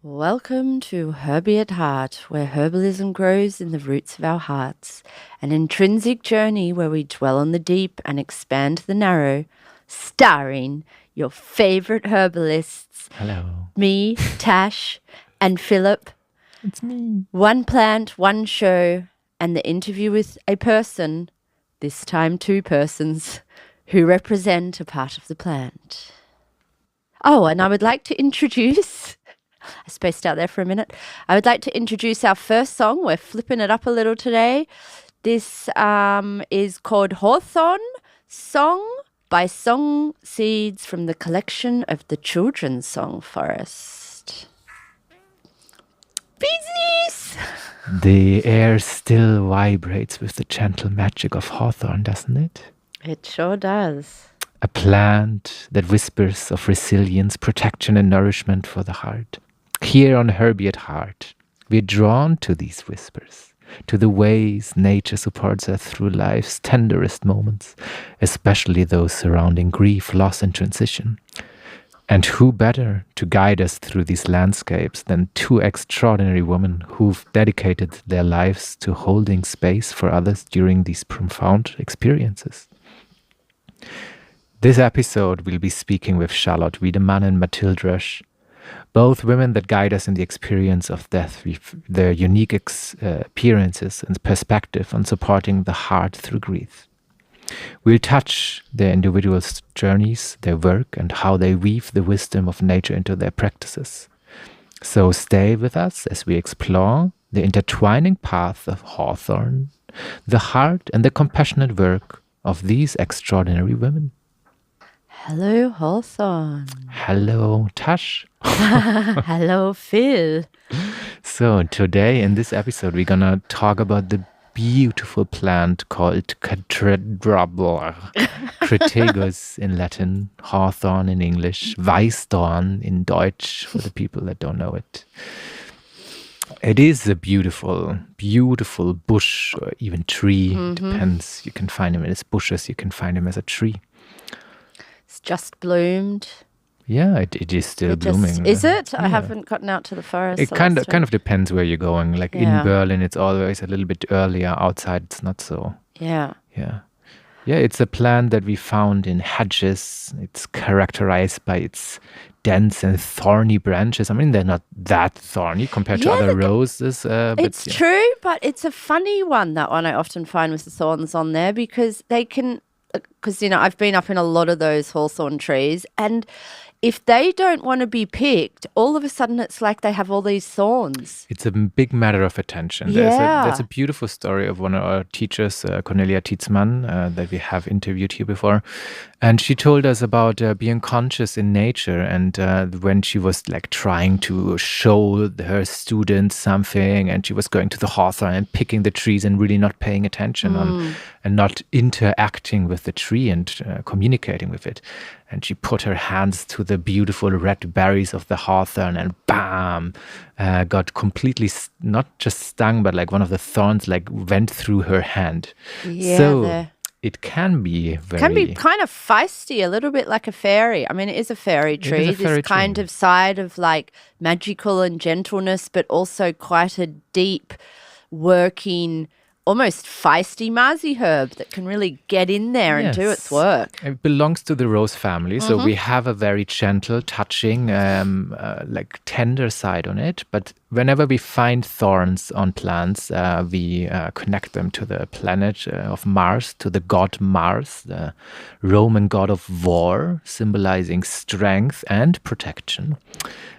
Welcome to Herby at Heart, where herbalism grows in the roots of our hearts, an intrinsic journey where we dwell on the deep and expand the narrow, starring your favorite herbalists, Hello. me, Tash, and Philip. It's me. One plant, one show, and the interview with a person, this time two persons, who represent a part of the plant. Oh, and I would like to introduce... I spaced out there for a minute. I would like to introduce our first song. We're flipping it up a little today. This is called Hawthorn, Song by Song Seeds from the collection of the Children's Song Forest. Business! The air still vibrates with the gentle magic of Hawthorn, doesn't it? It sure does. A plant that whispers of resilience, protection, and nourishment for the heart. Here on Herby at Heart, we're drawn to these whispers, to the ways nature supports us through life's tenderest moments, especially those surrounding grief, loss, and transition. And who better to guide us through these landscapes than two extraordinary women who've dedicated their lives to holding space for others during these profound experiences. This episode we'll be speaking with Charlotte Wiedemann and Mathilde Rösch, both women that guide us in the experience of death with their unique appearances and perspective on supporting the heart through grief. We'll touch their individual journeys, their work, and how they weave the wisdom of nature into their practices. So stay with us as we explore the intertwining path of Hawthorn, the heart and the compassionate work of these extraordinary women. Hello, Hawthorn. Hello, Tash. Hello, Phil. So today in this episode we're gonna talk about the beautiful plant called Crataegus in Latin, Hawthorn in English, Weißdorn in Deutsch for the people that don't know it. It is a beautiful, beautiful bush or even tree. Depends. You can find him as bushes, you can find him as a tree. It's just bloomed. Yeah, it is still blooming. Is it? Yeah. I haven't gotten out to the forest. It kind of depends where you're going. Like Yeah. in Berlin, it's always a little bit earlier. Outside, it's not so. Yeah. Yeah, it's a plant that we found in hedges. It's characterized by its dense and thorny branches. I mean, they're not that thorny compared to other roses. It's true, but it's a funny one, that one I often find with the thorns on there, because they can, because, I've been up in a lot of those hawthorn trees, and if they don't want to be picked, all of a sudden it's like they have all these thorns. It's a big matter of attention. Yeah. There's a beautiful story of one of our teachers, Cornelia Tietzmann, that we have interviewed here before. And she told us about being conscious in nature, and when she was like trying to show her students something, and she was going to the hawthorn and picking the trees and really not paying attention on and not interacting with the tree and communicating with it. And she put her hands to the beautiful red berries of the hawthorn, and bam, got completely not just stung, but like one of the thorns like went through her hand. Yeah, so it can be kind of feisty, a little bit like a fairy. I mean, it is a fairy tree. It is a fairy this kind tree. of side of like magical and gentleness, but also quite a deep working, almost feisty Marzi herb that can really get in there and do its work. It belongs to the rose family, so we have a very gentle, touching, like tender side on it. But whenever we find thorns on plants, we connect them to the planet of Mars, to the god Mars, the Roman god of war, symbolizing strength and protection.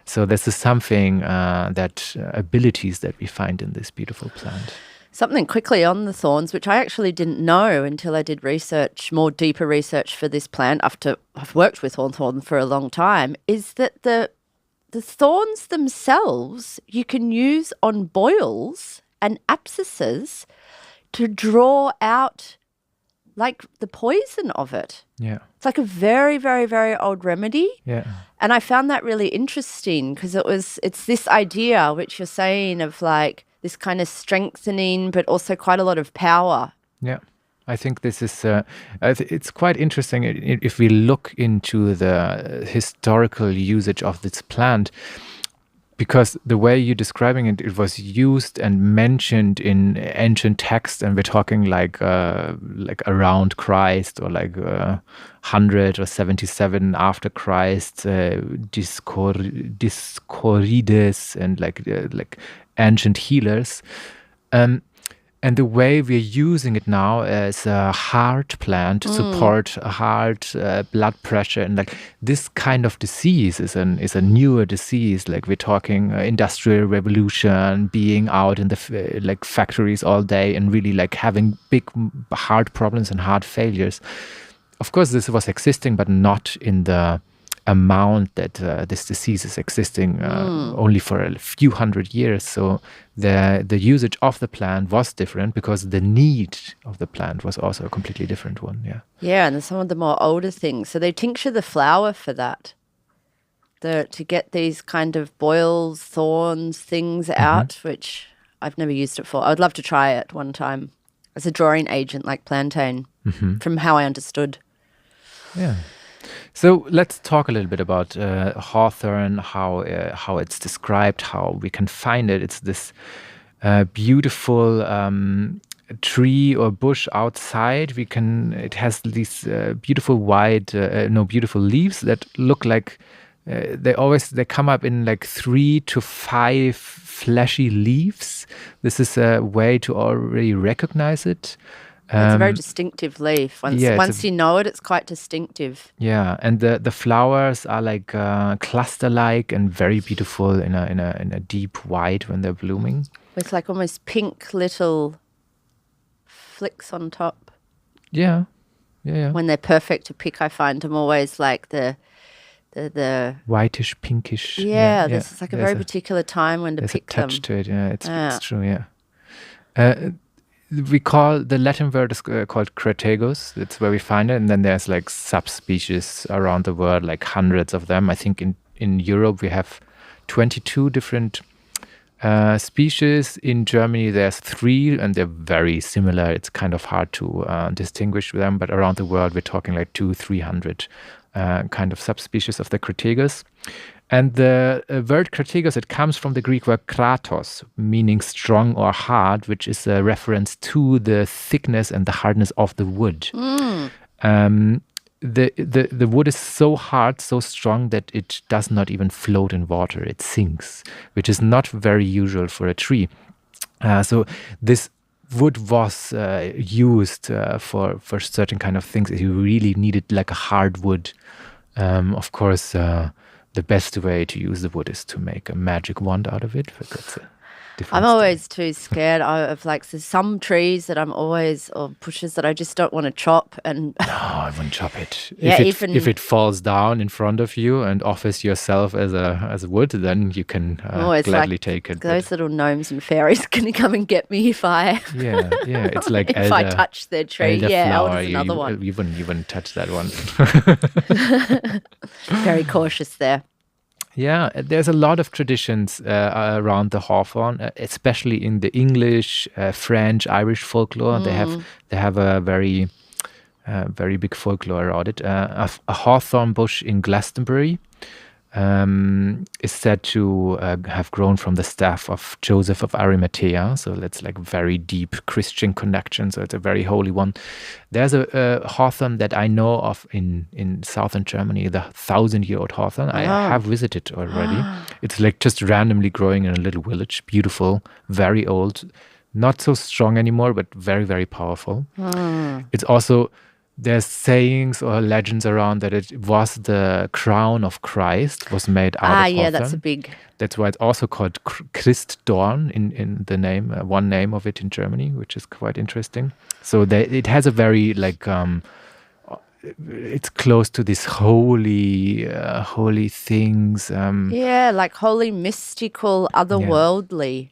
So this is something abilities that we find in this beautiful plant. Something quickly on the thorns, which I actually didn't know until I did research, more deeper research for this plant after I've worked with hawthorn for a long time, is that the thorns themselves you can use on boils and abscesses to draw out like the poison of it. Yeah. It's like a very, very, very old remedy. Yeah. And I found that really interesting because it's this idea which you're saying of like this kind of strengthening, but also quite a lot of power. Yeah. I think this is, it's quite interesting if we look into the historical usage of this plant. because the way you're describing it, it was used and mentioned in ancient texts, and we're talking like around Christ, or like 100 or 77 after Christ, Discorides, and like ancient healers. And the way we're using it now as a heart plant to support a heart, blood pressure, and like this kind of disease is a newer disease. Like we're talking industrial revolution, being out in the like factories all day and really like having big heart problems and heart failures. Of course, this was existing, but not in the amount that this disease is existing, only for a few hundred years. So the usage of the plant was different because the need of the plant was also a completely different one. Yeah, and some of the more older things. So they tincture the flower for that. To get these kind of boils, thorns, things out, which I've never used it for. I would love to try it one time as a drawing agent like plantain, from how I understood. Yeah. So let's talk a little bit about Hawthorn, how it's described, how we can find it. It's this beautiful tree or bush outside. It has these beautiful beautiful leaves that look like they come up in like 3 to 5 fleshy leaves. This is a way to already recognize it. It's a very distinctive leaf. Once you know it, it's quite distinctive. Yeah, and the flowers are like cluster-like and very beautiful in a deep white when they're blooming. With like almost pink little flicks on top. Yeah. When they're perfect to pick, I find them always like the whitish, pinkish. This is like a very particular time when to pick them. There's a touch to it. Yeah, it's true. Yeah. The Latin word is called Crataegus. That's where we find it. And then there's like subspecies around the world, like hundreds of them. I think in Europe we have 22 different species. In Germany there's 3, and they're very similar. It's kind of hard to distinguish them. But around the world we're talking like 200-300 kind of subspecies of the Crataegus. And the word Crataegus, it comes from the Greek word kratos, meaning strong or hard, which is a reference to the thickness and the hardness of the wood. The wood is so hard, so strong that it does not even float in water. It sinks, which is not very usual for a tree. So this wood was used for certain kind of things. You really needed like a hard wood. Of course, the best way to use the wood is to make a magic wand out of it, but that's a different I'm always too scared of like there's some trees that or bushes that I just don't want to chop. And no, I wouldn't chop it. Yeah, if it falls down in front of you and offers yourself as a wood, then you can gladly take it. Those little gnomes and fairies can come and get me if I it's like if I touch their tree. Elder's another one. You wouldn't touch that one. Very cautious there. Yeah, there's a lot of traditions around the hawthorn, especially in the English, French, Irish folklore. They have a very big folklore around it. A hawthorn bush in Glastonbury is said to have grown from the staff of Joseph of Arimathea. So that's like very deep Christian connection. So it's a very holy one. There's a hawthorn that I know of in southern Germany, the 1,000-year-old hawthorn. I have visited already. It's like just randomly growing in a little village. Beautiful, very old, not so strong anymore, but very, very powerful. It's also... There's sayings or legends around that it was the crown of Christ was made out of hawthorn. That's a big... That's why it's also called Christdorn in the name, one name of it in Germany, which is quite interesting. So it has a very like it's close to these holy things. Like holy, mystical, otherworldly.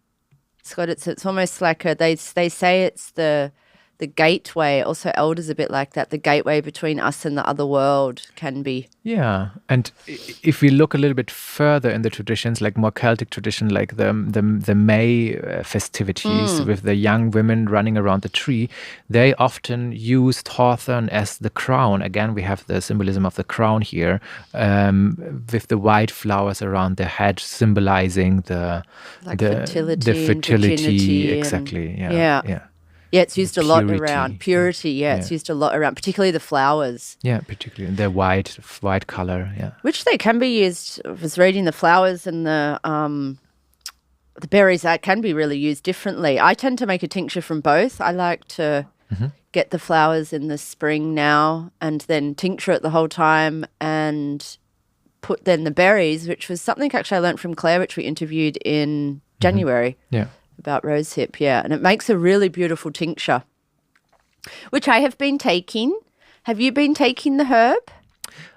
It's almost like they say it's the the gateway. Also, elder's a bit like that. The gateway between us and the other world can be. Yeah, and if we look a little bit further in the traditions, like more Celtic tradition, like the May festivities with the young women running around the tree, they often used hawthorn as the crown. Again, we have the symbolism of the crown here, with the white flowers around their head, symbolizing the fertility, the fertility. Exactly. Yeah. Yeah, it's used a lot Purity. around purity. Yeah, it's used a lot around, particularly the flowers. Yeah, particularly the white color. Yeah, which they can be used. I was reading the flowers and the berries that can be really used differently. I tend to make a tincture from both. I like to get the flowers in the spring now and then tincture it the whole time and put then the berries, which was something actually I learned from Claire, which we interviewed in January. Yeah. About rosehip, and it makes a really beautiful tincture, which I have been taking. Have you been taking the herb?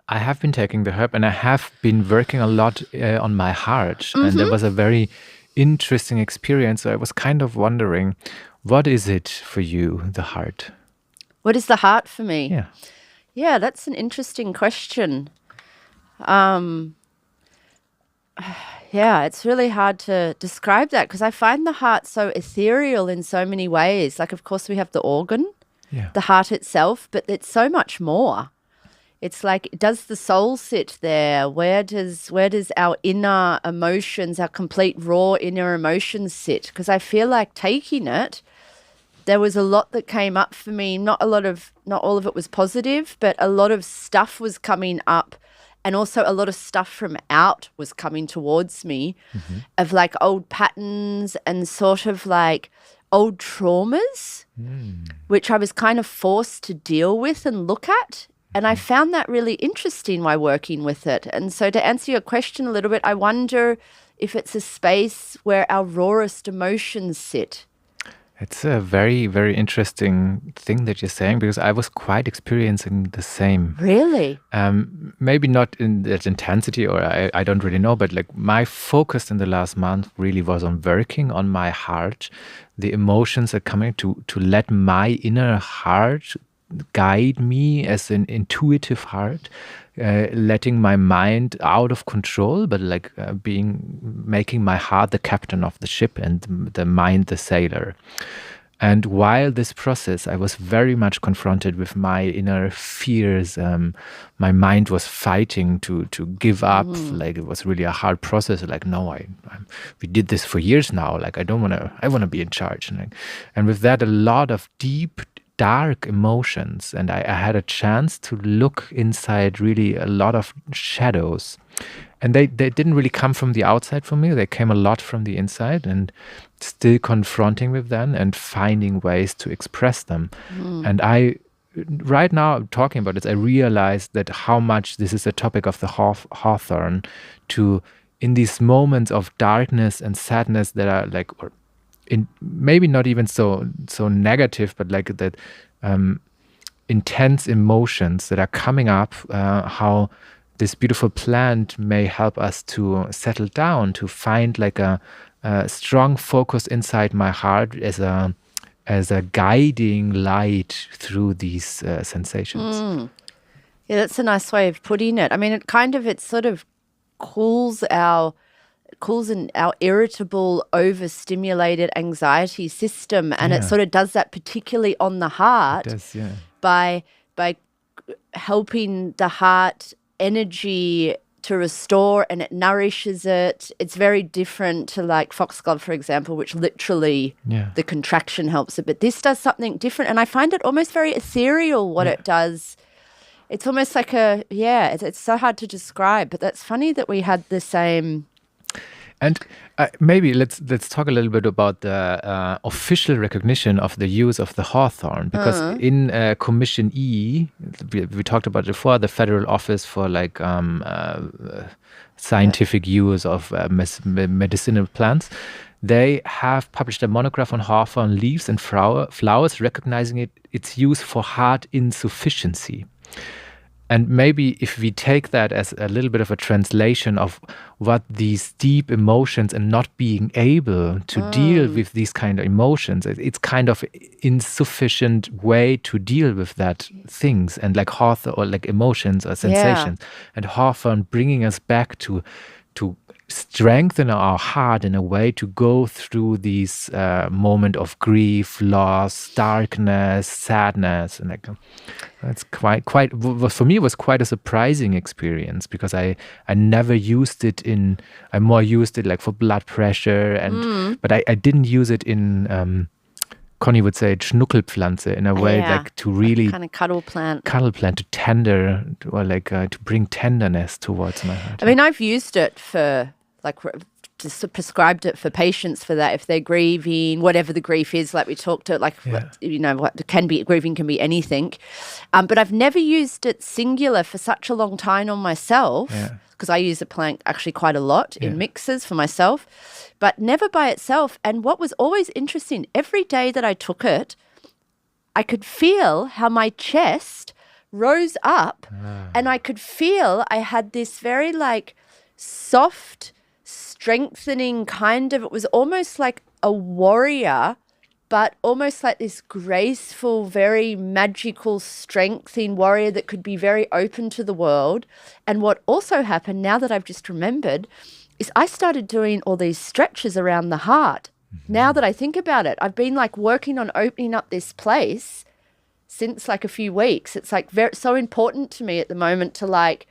I have been taking the herb, and I have been working a lot on my heart, and that was a very interesting experience. So I was kind of wondering, what is it for you, the heart? What is the heart for me? Yeah, that's an interesting question. Yeah, it's really hard to describe that because I find the heart so ethereal in so many ways. Like, of course, we have the organ, the heart itself, but it's so much more. It's like, does the soul sit there? Where does our inner emotions, our complete raw inner emotions sit? Because I feel like taking it, there was a lot that came up for me. Not all of it was positive, but a lot of stuff was coming up. And also a lot of stuff from out was coming towards me of like old patterns and sort of like old traumas, which I was kind of forced to deal with and look at. And I found that really interesting while working with it. And so to answer your question a little bit, I wonder if it's a space where our rawest emotions sit. It's a very, very interesting thing that you're saying because I was quite experiencing the same. Really? Maybe not in that intensity, or I don't really know, but like my focus in the last month really was on working on my heart. The emotions are coming to let my inner heart guide me as an intuitive heart, letting my mind out of control, but like making my heart the captain of the ship and the mind the sailor. And while this process, I was very much confronted with my inner fears. My mind was fighting to give up. Like it was really a hard process. Like, no, we did this for years now. Like I want to be in charge. And with that, a lot of deep, dark emotions, and I had a chance to look inside really a lot of shadows, and they didn't really come from the outside for me. They came a lot from the inside, and still confronting with them and finding ways to express them. And right now I'm talking about this, I realized that how much this is a topic of the Hawthorn, to in these moments of darkness and sadness that are like, or maybe not even so negative, but like that intense emotions that are coming up, how this beautiful plant may help us to settle down, to find like a strong focus inside my heart as a guiding light through these sensations. Yeah, that's a nice way of putting it. I mean, it sort of cools our irritable, overstimulated anxiety system, and it sort of does that particularly on the heart. It does, yeah. By helping the heart energy to restore, and it nourishes it. It's very different to like foxglove, for example, which literally the contraction helps it. But this does something different, and I find it almost very ethereal what it does. It's almost like it's so hard to describe, but that's funny that we had the same. And maybe let's talk a little bit about the official recognition of the use of the hawthorn, because in Commission E, we talked about it before, the Federal Office for like scientific use of medicinal plants, they have published a monograph on hawthorn leaves and flowers, recognizing its use for heart insufficiency. And maybe if we take that as a little bit of a translation of what these deep emotions and not being able to deal with these kind of emotions, it's kind of insufficient way to deal with that things and like Hawthorn or like emotions or sensations. And Hawthorn bringing us back to strengthen our heart in a way to go through these moment of grief, loss, darkness, sadness, and like that's quite for me it was quite a surprising experience because I never used it I more used it like for blood pressure and but I didn't use it in Connie would say Schnuckelpflanze in a way like to really kind of cuddle plant to tender or like to bring tenderness towards my heart. I mean, I've used it for like just prescribed it for patients for that if they're grieving, whatever the grief is, like we talked to, like you know, what can be grieving can be anything, but I've never used it singular for such a long time on myself because I use the plant actually quite a lot in mixes for myself, but never by itself. And what was always interesting, every day that I took it, I could feel how my chest rose up and I could feel I had this very like soft strengthening kind of, it was almost like a warrior, but almost like this graceful, very magical, strengthening warrior that could be very open to the world. And what also happened, now that I've just remembered, is I started doing all these stretches around the heart. Now that I think about it, I've been like working on opening up this place since like a few weeks. It's like so important to me at the moment to like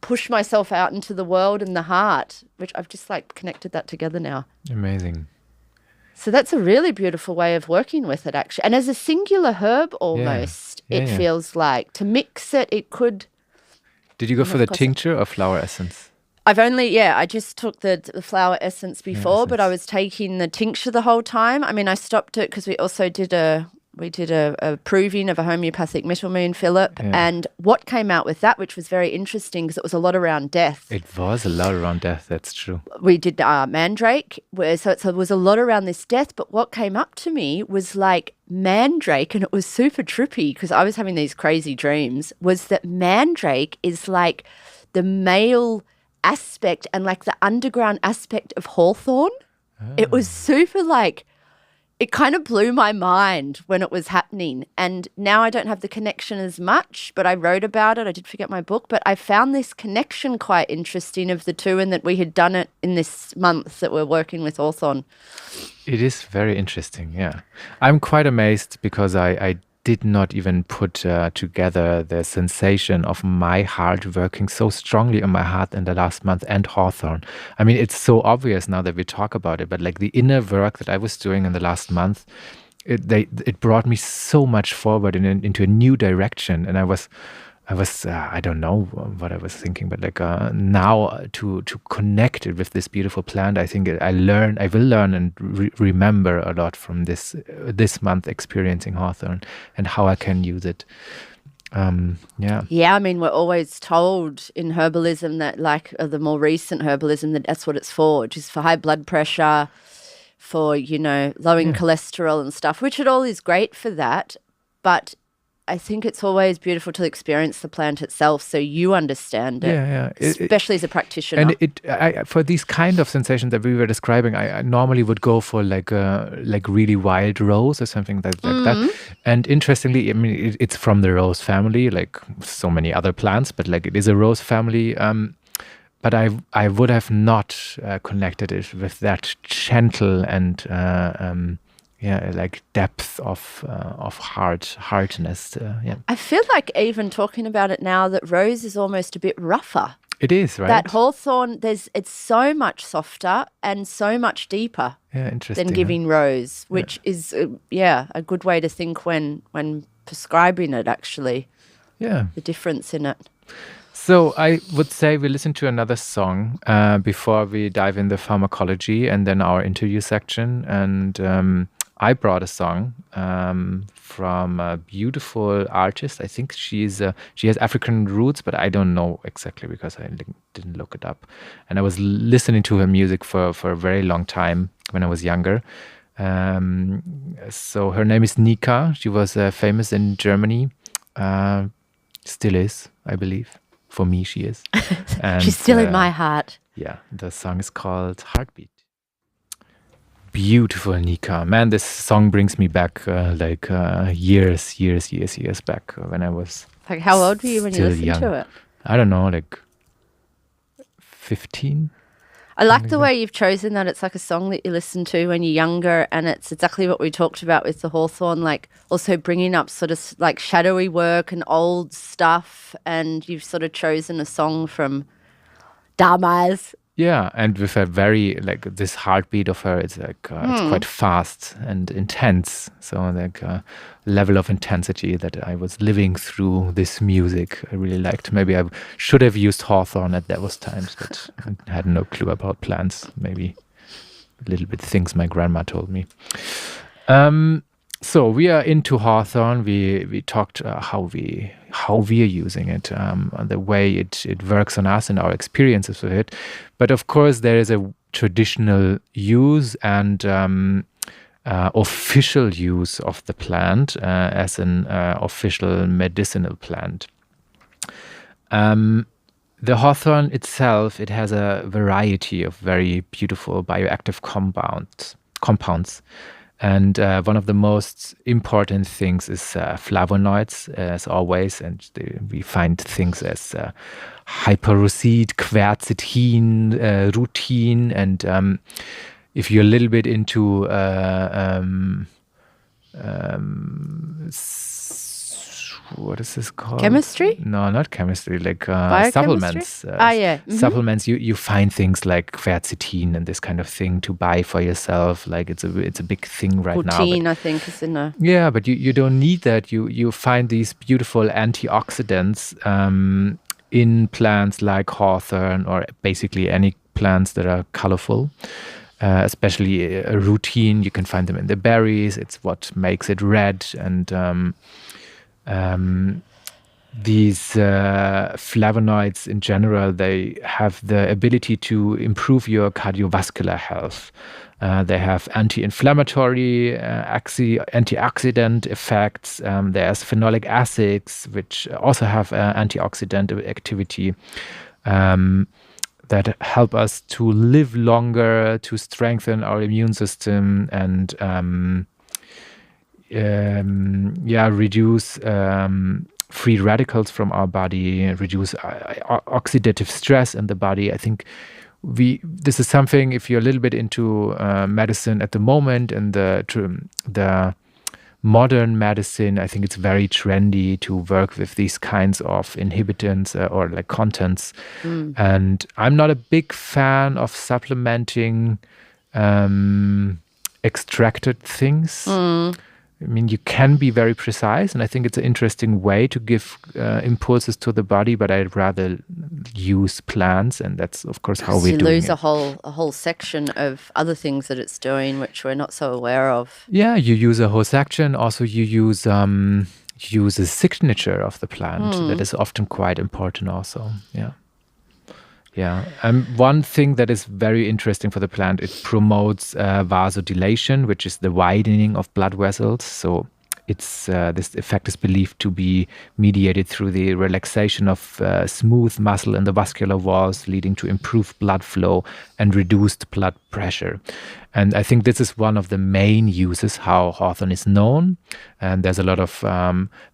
push myself out into the world and the heart, which I've just like connected that together now. Amazing. So that's a really beautiful way of working with it, actually. And as a singular herb almost, it feels like to mix it, it could. Did you go for the tincture or flower essence? I just took the flower essence before, but I was taking the tincture the whole time. I mean, I stopped it because we also did a proving of a homeopathic metal moon Philip, and what came out with that, which was very interesting because it was a lot around death. It was a lot around death, that's true. We did mandrake, so it was a lot around this death, but what came up to me was like mandrake, and it was super trippy because I was having these crazy dreams, was that mandrake is like the male aspect and like the underground aspect of Hawthorn. It was super like, it kind of blew my mind when it was happening. And now I don't have the connection as much, but I wrote about it. I did forget my book, but I found this connection quite interesting of the two, and that we had done it in this month that we're working with Hawthorn. It is very interesting, yeah. I'm quite amazed because I did not even put together the sensation of my heart working so strongly on my heart in the last month and Hawthorn. I mean, it's so obvious now that we talk about it, but like the inner work that I was doing in the last month, it brought me so much forward into a new direction. And I was I don't know what I was thinking, but like now to connect it with this beautiful plant, I think I will learn and remember a lot from this month experiencing Hawthorn and how I can use it. I mean, we're always told in herbalism that, like the more recent herbalism, that's what it's for, which is for high blood pressure, for, you know, lowering cholesterol and stuff, which it all is great for that. But I think it's always beautiful to experience the plant itself so you understand it, especially as a practitioner. And for these kind of sensations that we were describing, I normally would go for like really wild rose or something like that. And interestingly, I mean, it's from the rose family, like so many other plants, but like it is a rose family. But I would have not connected it with that gentle and like depth of hardness. I feel like even talking about it now that rose is almost a bit rougher. It is, right? That Hawthorn, it's so much softer and so much deeper than giving rose, which is a good way to think when prescribing it, actually. Yeah. The difference in it. So I would say we listen to another song before we dive in the pharmacology and then our interview section. And I brought a song from a beautiful artist. I think she has African roots, but I don't know exactly because I didn't look it up. And I was listening to her music for a very long time when I was younger. So her name is Nika. She was famous in Germany. Still is, I believe. For me, she is. And, She's still in my heart. Yeah, the song is called Heartbeat. Beautiful, Nika. Man, this song brings me back years back when I was Like, how old were you when you still listened young. to it? I don't know, like 15. I like the way you've chosen that. It's like a song that you listen to when you're younger, and it's exactly what we talked about with the Hawthorn, like also bringing up sort of like shadowy work and old stuff, and you've sort of chosen a song from damals. Yeah, and with a very, like, this heartbeat of her, it's like, it's quite fast and intense. So, like, a level of intensity that I was living through this music. I really liked. Maybe I should have used Hawthorn at those times, but I had no clue about plants. Maybe a little bit things my grandma told me. So we are into Hawthorn. We talked how we are using it, the way it works on us and our experiences with it. But of course, there is a traditional use and official use of the plant as an official medicinal plant. The hawthorn itself, it has a variety of very beautiful bioactive compounds. And one of the most important things is flavonoids, as always. And we find things as hyperoside, quercetin, rutin. And if you're a little bit into what is this called? Chemistry? No, not chemistry. Like supplements. Supplements. You find things like quercetin and this kind of thing to buy for yourself. Like it's a big thing right now. Protein, I think, is in a. Yeah, but you don't need that. You find these beautiful antioxidants in plants like hawthorn or basically any plants that are colorful. Especially rutin, you can find them in the berries. It's what makes it red, and these flavonoids in general, they have the ability to improve your cardiovascular health. They have anti-inflammatory, antioxidant effects. There's phenolic acids, which also have antioxidant activity. That help us to live longer, to strengthen our immune system, and reduce free radicals from our body, reduce oxidative stress in the body. I think this is something, if you're a little bit into medicine at the moment and the modern medicine, I think it's very trendy to work with these kinds of inhibitants or like contents. And I'm not a big fan of supplementing extracted things. I mean, you can be very precise, and I think it's an interesting way to give impulses to the body, but I'd rather use plants, and that's, of course, how we do it. You lose a whole section of other things that it's doing, which we're not so aware of. Yeah, you use a whole section. Also, you use a signature of the plant. That is often quite important also. Yeah. One thing that is very interesting for the plant, it promotes vasodilation, which is the widening of blood vessels. So this effect is believed to be mediated through the relaxation of smooth muscle in the vascular walls, leading to improved blood flow and reduced blood pressure. And I think this is one of the main uses how hawthorn is known. And there's a lot of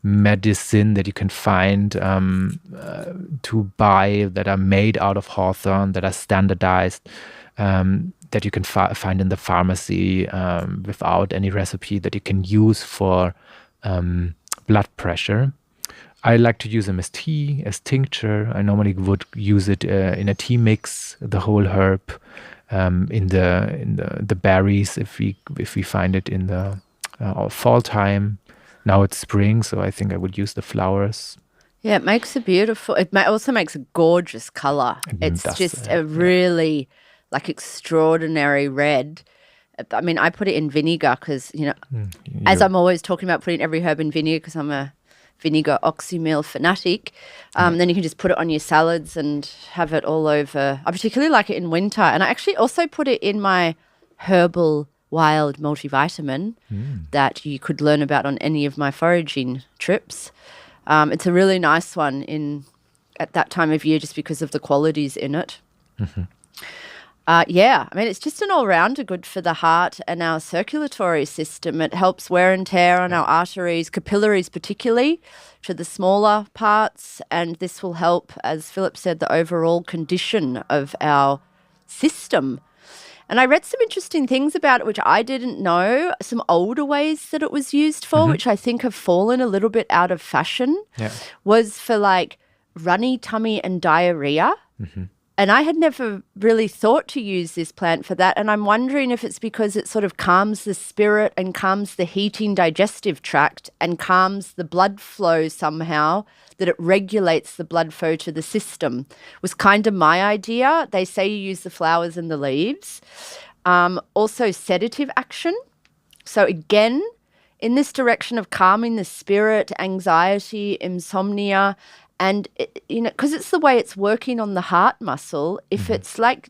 medicine that you can find to buy that are made out of hawthorn, that are standardized, that you can find in the pharmacy without any recipe, that you can use for blood pressure. I like to use them as tea, as tincture. I normally would use it in a tea mix, the whole herb, in the berries if we find it in the fall time. Now it's spring, so I think I would use the flowers. Yeah, it makes a beautiful. It also makes a gorgeous color. It's just a really like extraordinary red. I mean, I put it in vinegar because as I'm always talking about putting every herb in vinegar because I'm a vinegar oxymeal fanatic. Then you can just put it on your salads and have it all over. I particularly like it in winter. And I actually also put it in my herbal wild multivitamin that you could learn about on any of my foraging trips. It's a really nice one at that time of year just because of the qualities in it. Yeah, I mean, it's just an all-rounder good for the heart and our circulatory system. It helps wear and tear on our arteries, capillaries particularly, to the smaller parts, and this will help, as Philip said, the overall condition of our system. And I read some interesting things about it, which I didn't know, some older ways that it was used for, which I think have fallen a little bit out of fashion, was for like runny tummy and diarrhea. And I had never really thought to use this plant for that. And I'm wondering if it's because it sort of calms the spirit and calms the heating digestive tract and calms the blood flow somehow, that it regulates the blood flow to the system. Was kind of my idea. They say you use the flowers and the leaves. Also sedative action. So again, in this direction of calming the spirit, anxiety, insomnia, and, because it's the way it's working on the heart muscle, if it's like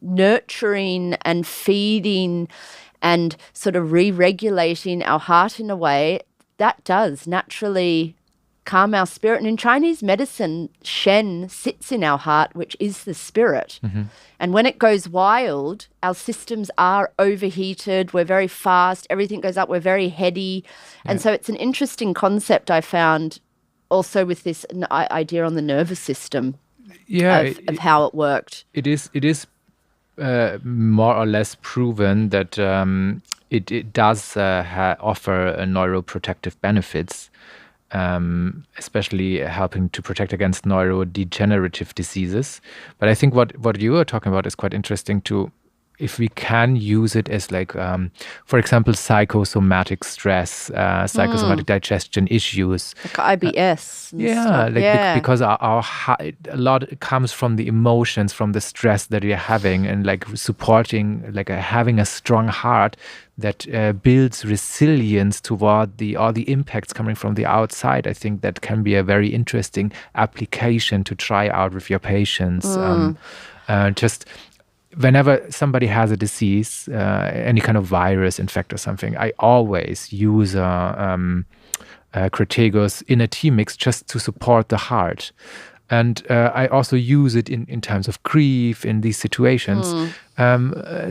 nurturing and feeding and sort of re-regulating our heart in a way, that does naturally calm our spirit. And in Chinese medicine, Shen sits in our heart, which is the spirit. And when it goes wild, our systems are overheated, we're very fast, everything goes up, we're very heady. And so it's an interesting concept I found also with this idea on the nervous system of how it worked. It is more or less proven that it does offer neuroprotective benefits, especially helping to protect against neurodegenerative diseases. But I think what you are talking about is quite interesting too. If we can use it as like, for example, psychosomatic stress, psychosomatic digestion issues. Like IBS. Because our a lot comes from the emotions, from the stress that we are having, and like supporting, like having a strong heart that builds resilience toward all the impacts coming from the outside. I think that can be a very interesting application to try out with your patients. Whenever somebody has a disease, any kind of virus infect or something, I always use Crataegus in a tea mix just to support the heart. And I also use it in times of grief in these situations.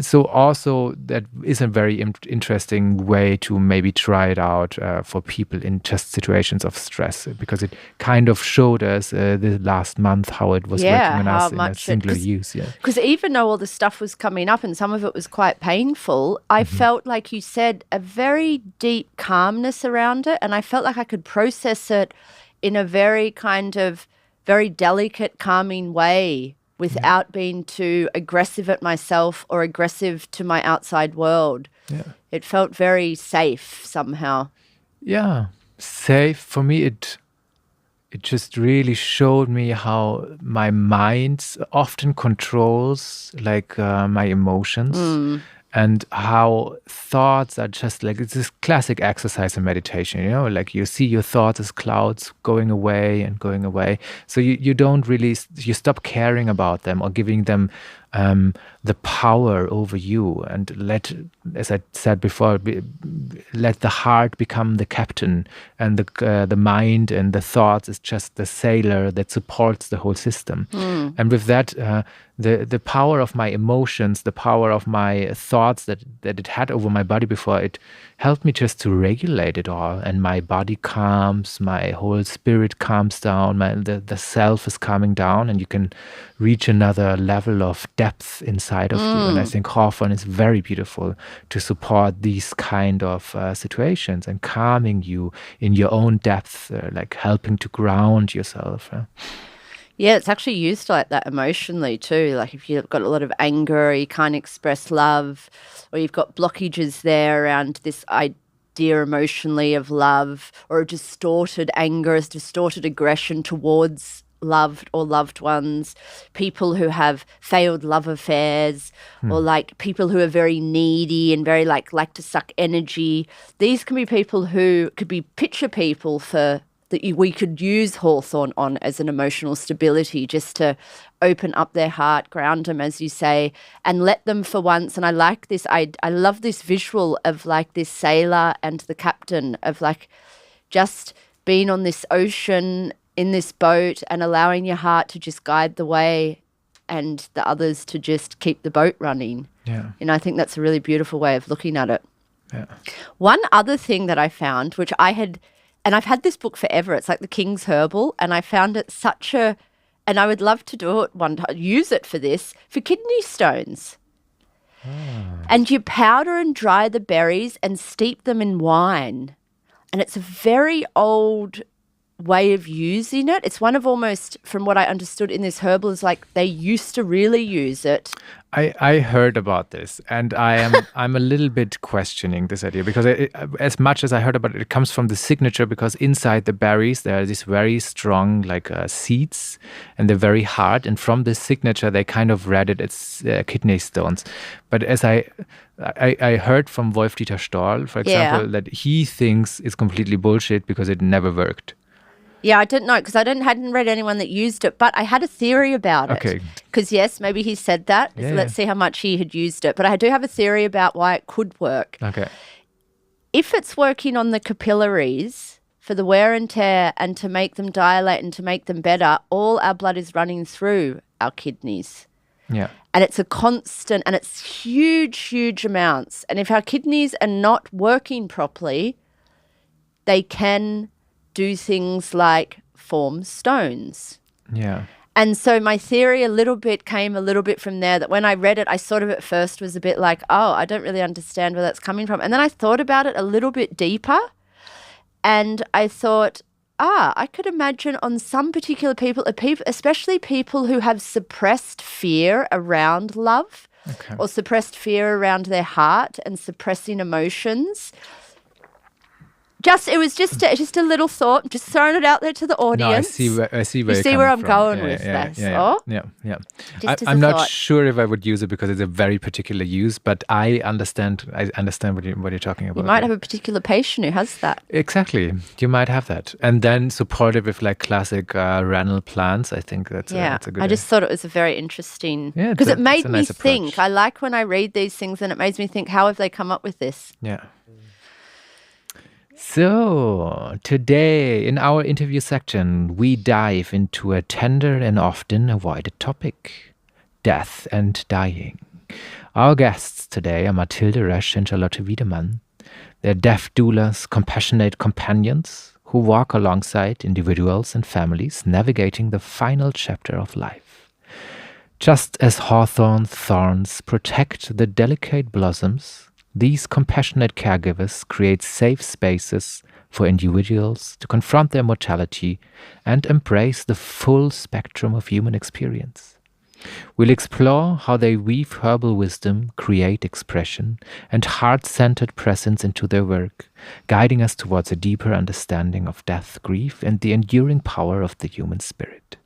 So also that is a very interesting way to maybe try it out for people in just situations of stress, because it kind of showed us the last month how it was working on us in a singular use. Because even though all the stuff was coming up and some of it was quite painful, I felt, like you said, a very deep calmness around it. And I felt like I could process it in a very kind of very delicate, calming way without being too aggressive at myself or aggressive to my outside world. It felt very safe somehow. Safe. For me, it just really showed me how my mind often controls like my emotions. And how thoughts are just like, it's this classic exercise in meditation, like you see your thoughts as clouds going away and going away. So you don't really, you stop caring about them or giving them the power over you, and let, as I said before, let the heart become the captain, and the mind and the thoughts is just the sailor that supports the whole system. And with that, the power of my emotions, the power of my thoughts that it had over my body before, it helped me just to regulate it all, and my body calms, my whole spirit calms down, the self is calming down, and you can reach another level of depth inside of you. And I think Hawthorn is very beautiful to support these kind of situations and calming you in your own depth, like helping to ground yourself. Yeah, it's actually used like that emotionally too. Like if you've got a lot of anger, or you can't express love, or you've got blockages there around this idea emotionally of love, or a distorted anger, a distorted aggression towards loved or loved ones, people who have failed love affairs, or like people who are very needy and very like to suck energy. These can be people who could be picture people we could use Hawthorn on as an emotional stability, just to open up their heart, ground them, as you say, and let them for once. And I like this, I love this visual of like this sailor and the captain, of like just being on this ocean in this boat and allowing your heart to just guide the way and the others to just keep the boat running. Yeah. And I think that's a really beautiful way of looking at it. Yeah. One other thing that I found, which I had, and I've had this book forever, it's like the King's Herbal, and I found it and I would love to do it one time, use it for this, for kidney stones. And you powder and dry the berries and steep them in wine. And it's a very old way of using it. It's one of almost, from what I understood in this herbal, is like they used to really use it. I heard about this, and I'm a little bit questioning this idea because as much as I heard about it, it comes from the signature, because inside the berries there are these very strong seeds, and they're very hard, and from this signature they kind of read it as kidney stones. But as I heard from Wolf-Dieter Storl, for example, that he thinks it's completely bullshit because it never worked. Yeah, I didn't know because I hadn't read anyone that used it, but I had a theory about it. Okay. Because, yes, maybe he said that. Yeah, so let's see how much he had used it. But I do have a theory about why it could work. Okay. If it's working on the capillaries for the wear and tear and to make them dilate and to make them better, all our blood is running through our kidneys. Yeah. And it's a constant, and it's huge, huge amounts. And if our kidneys are not working properly, they can do things like form stones. Yeah. And so my theory came a little bit from there, that when I read it, I sort of at first was a bit like, oh, I don't really understand where that's coming from. And then I thought about it a little bit deeper, and I thought, I could imagine on some particular people, especially people who have suppressed fear around love, or suppressed fear around their heart and suppressing emotions. It was just a little thought, just throwing it out there to the audience. No, I see where you see where I'm going with this. Yeah. I'm not sure if I would use it because it's a very particular use, but I understand what you're talking about. You might have a particular patient who has that. Exactly. You might have that. And then support it with classic renal plants. I think that's a good I just thought it was a very interesting, because it made me think. I like when I read these things and it makes me think, how have they come up with this? Yeah. So, today in our interview section, we dive into a tender and often avoided topic, death and dying. Our guests today are Mathilde Rösch and Charlotte Wiedemann. They're death doulas, compassionate companions who walk alongside individuals and families navigating the final chapter of life. Just as Hawthorn's thorns protect the delicate blossoms, these compassionate caregivers create safe spaces for individuals to confront their mortality and embrace the full spectrum of human experience. We'll explore how they weave herbal wisdom, create expression, and heart-centered presence into their work, guiding us towards a deeper understanding of death, grief, and the enduring power of the human spirit.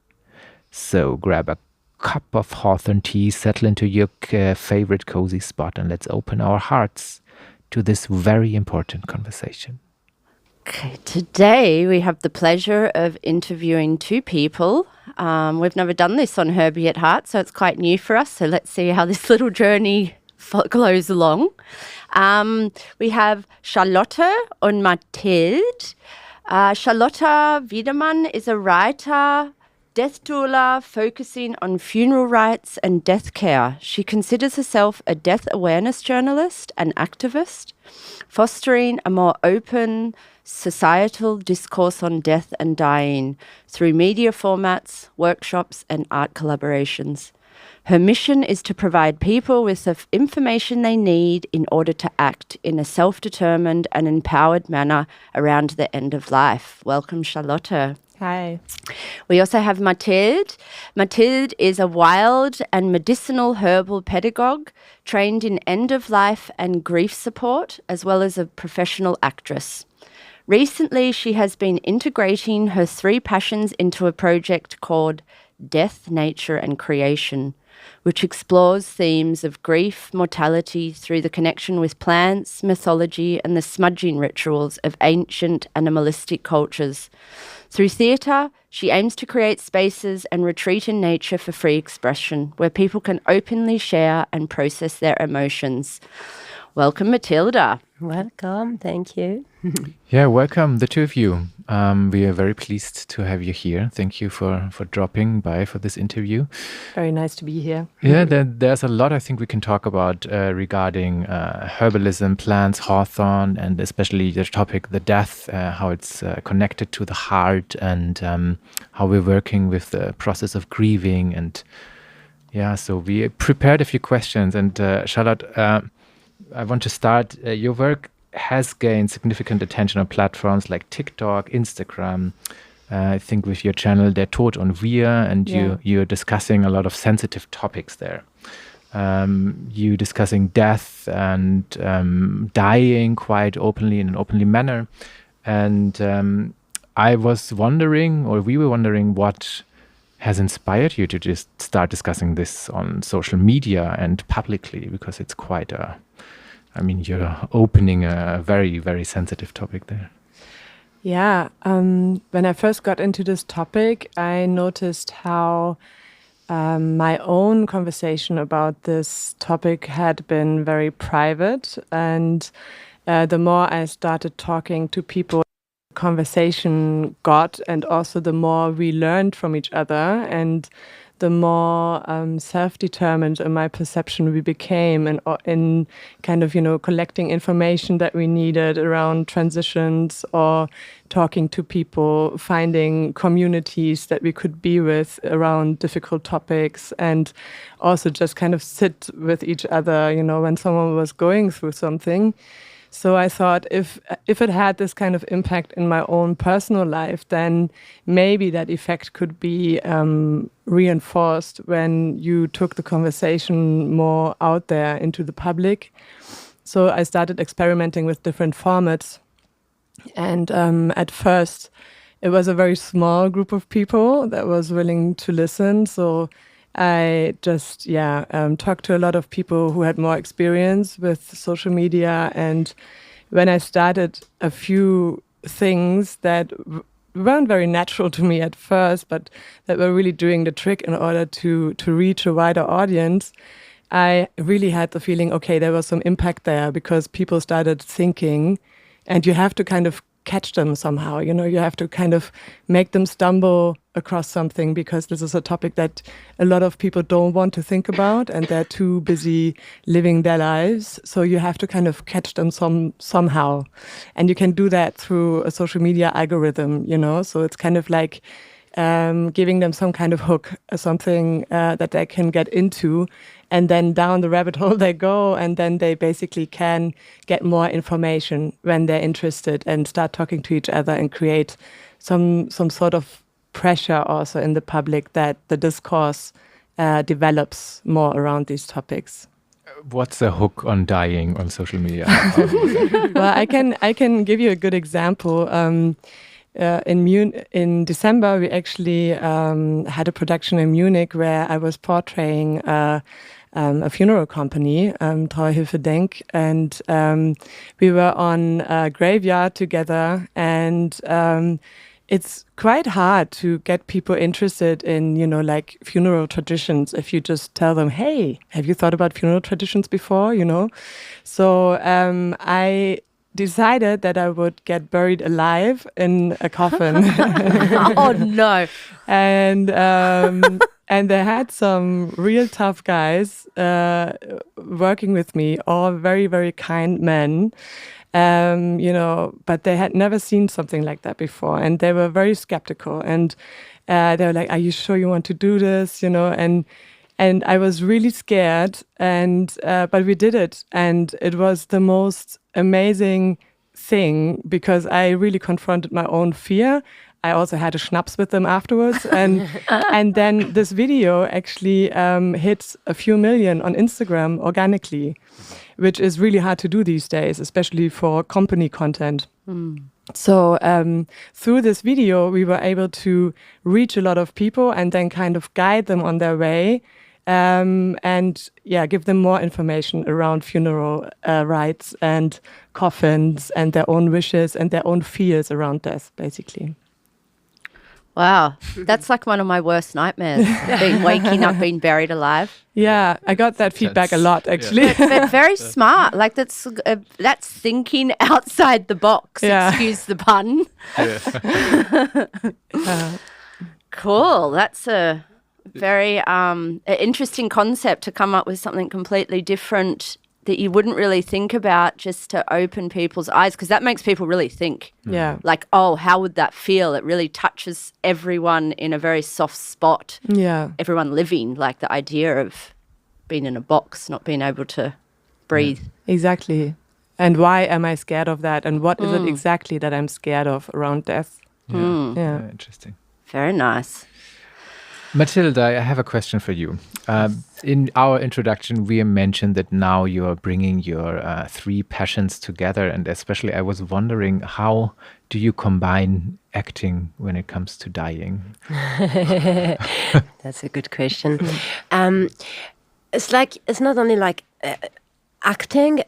So grab a cup of Hawthorn tea, settle into your favorite cozy spot, and let's open our hearts to this very important conversation. Okay, today we have the pleasure of interviewing two people. We've never done this on Herby at Heart, so it's quite new for us. So let's see how this little journey goes along. We have Charlotte and Mathilde. Charlotte Wiedemann is a writer, death doula, focusing on funeral rites and death care. She considers herself a death awareness journalist and activist, fostering a more open societal discourse on death and dying through media formats, workshops, and art collaborations. Her mission is to provide people with the information they need in order to act in a self-determined and empowered manner around the end of life. Welcome, Charlotte. Hi. We also have Mathilde. Mathilde is a wild and medicinal herbal pedagogue trained in end-of-life and grief support, as well as a professional actress. Recently, she has been integrating her three passions into a project called Death, Nature and Creation, which explores themes of grief, mortality through the connection with plants, mythology, and the smudging rituals of ancient animalistic cultures. Through theatre, she aims to create spaces and retreat in nature for free expression, where people can openly share and process their emotions. Welcome, Matilda. Welcome, thank you. Yeah, welcome, the two of you. We are very pleased to have you here. Thank you for dropping by for this interview. Very nice to be here. Yeah, there's a lot I think we can talk about regarding herbalism, plants, Hawthorn, and especially the topic, the death, how it's connected to the heart, and how we're working with the process of grieving. And yeah, so we prepared a few questions. And Charlotte, I want to start. Your work has gained significant attention on platforms like TikTok, Instagram. I think with your channel, they're taught on Wir, and you're discussing a lot of sensitive topics there. You discussing death and dying quite openly in an openly manner. And I was wondering, or we were wondering, what has inspired you to just start discussing this on social media and publicly, because it's quite you're opening a very, very sensitive topic there. Yeah, when I first got into this topic, I noticed how my own conversation about this topic had been very private. And the more I started talking to people, conversation got, and also the more we learned from each other, and the more self-determined in my perception we became, and in kind of, collecting information that we needed around transitions, or talking to people, finding communities that we could be with around difficult topics, and also just kind of sit with each other, when someone was going through something. So I thought if it had this kind of impact in my own personal life, then maybe that effect could be reinforced when you took the conversation more out there into the public. So I started experimenting with different formats. And at first, it was a very small group of people that was willing to listen. So I just, talked to a lot of people who had more experience with social media. And when I started a few things that weren't very natural to me at first, but that were really doing the trick in order to reach a wider audience, I really had the feeling, okay, there was some impact there, because people started thinking, and you have to kind of catch them somehow, you have to kind of make them stumble across something, because this is a topic that a lot of people don't want to think about, and they're too busy living their lives. So you have to kind of catch them somehow. And you can do that through a social media algorithm, so it's kind of like giving them some kind of hook, something that they can get into, and then down the rabbit hole they go, and then they basically can get more information when they're interested and start talking to each other and create some sort of pressure also in the public that the discourse develops more around these topics. What's the hook on dying on social media? Well, I can give you a good example. In December, we actually had a production in Munich where I was portraying a funeral company, Trauhilfe Denk, and we were on a graveyard together, and it's quite hard to get people interested in, like funeral traditions if you just tell them, hey, have you thought about funeral traditions before, So I decided that I would get buried alive in a coffin. Oh, no. And they had some real tough guys working with me, all very, very kind men, but they had never seen something like that before. And they were very skeptical. And they were like, are you sure you want to do this? And I was really scared, but we did it. And it was the most amazing thing, because I really confronted my own fear. I also had a schnapps with them afterwards. And then this video actually hit a few million on Instagram organically, which is really hard to do these days, especially for company content. So through this video, we were able to reach a lot of people and then kind of guide them on their way, and give them more information around funeral rites and coffins and their own wishes and their own fears around death, basically. Wow, that's like one of my worst nightmares, being waking up, being buried alive. Yeah, I got that feedback a lot, actually. But very smart. Like that's thinking outside the box. Yeah. Excuse the pun. Cool. That's a very interesting concept to come up with something completely different that you wouldn't really think about, just to open people's eyes, because that makes people really think. Yeah. Like, oh, how would that feel? It really touches everyone in a very soft spot. Yeah. Everyone living, like the idea of being in a box, not being able to breathe. Exactly. And why am I scared of that? And what is it exactly that I'm scared of around death? Yeah. Interesting. Very nice. Matilda, I have a question for you. In our introduction, we mentioned that now you're bringing your 3 passions together, and especially I was wondering, how do you combine acting when it comes to dying? That's a good question. It's not only like acting.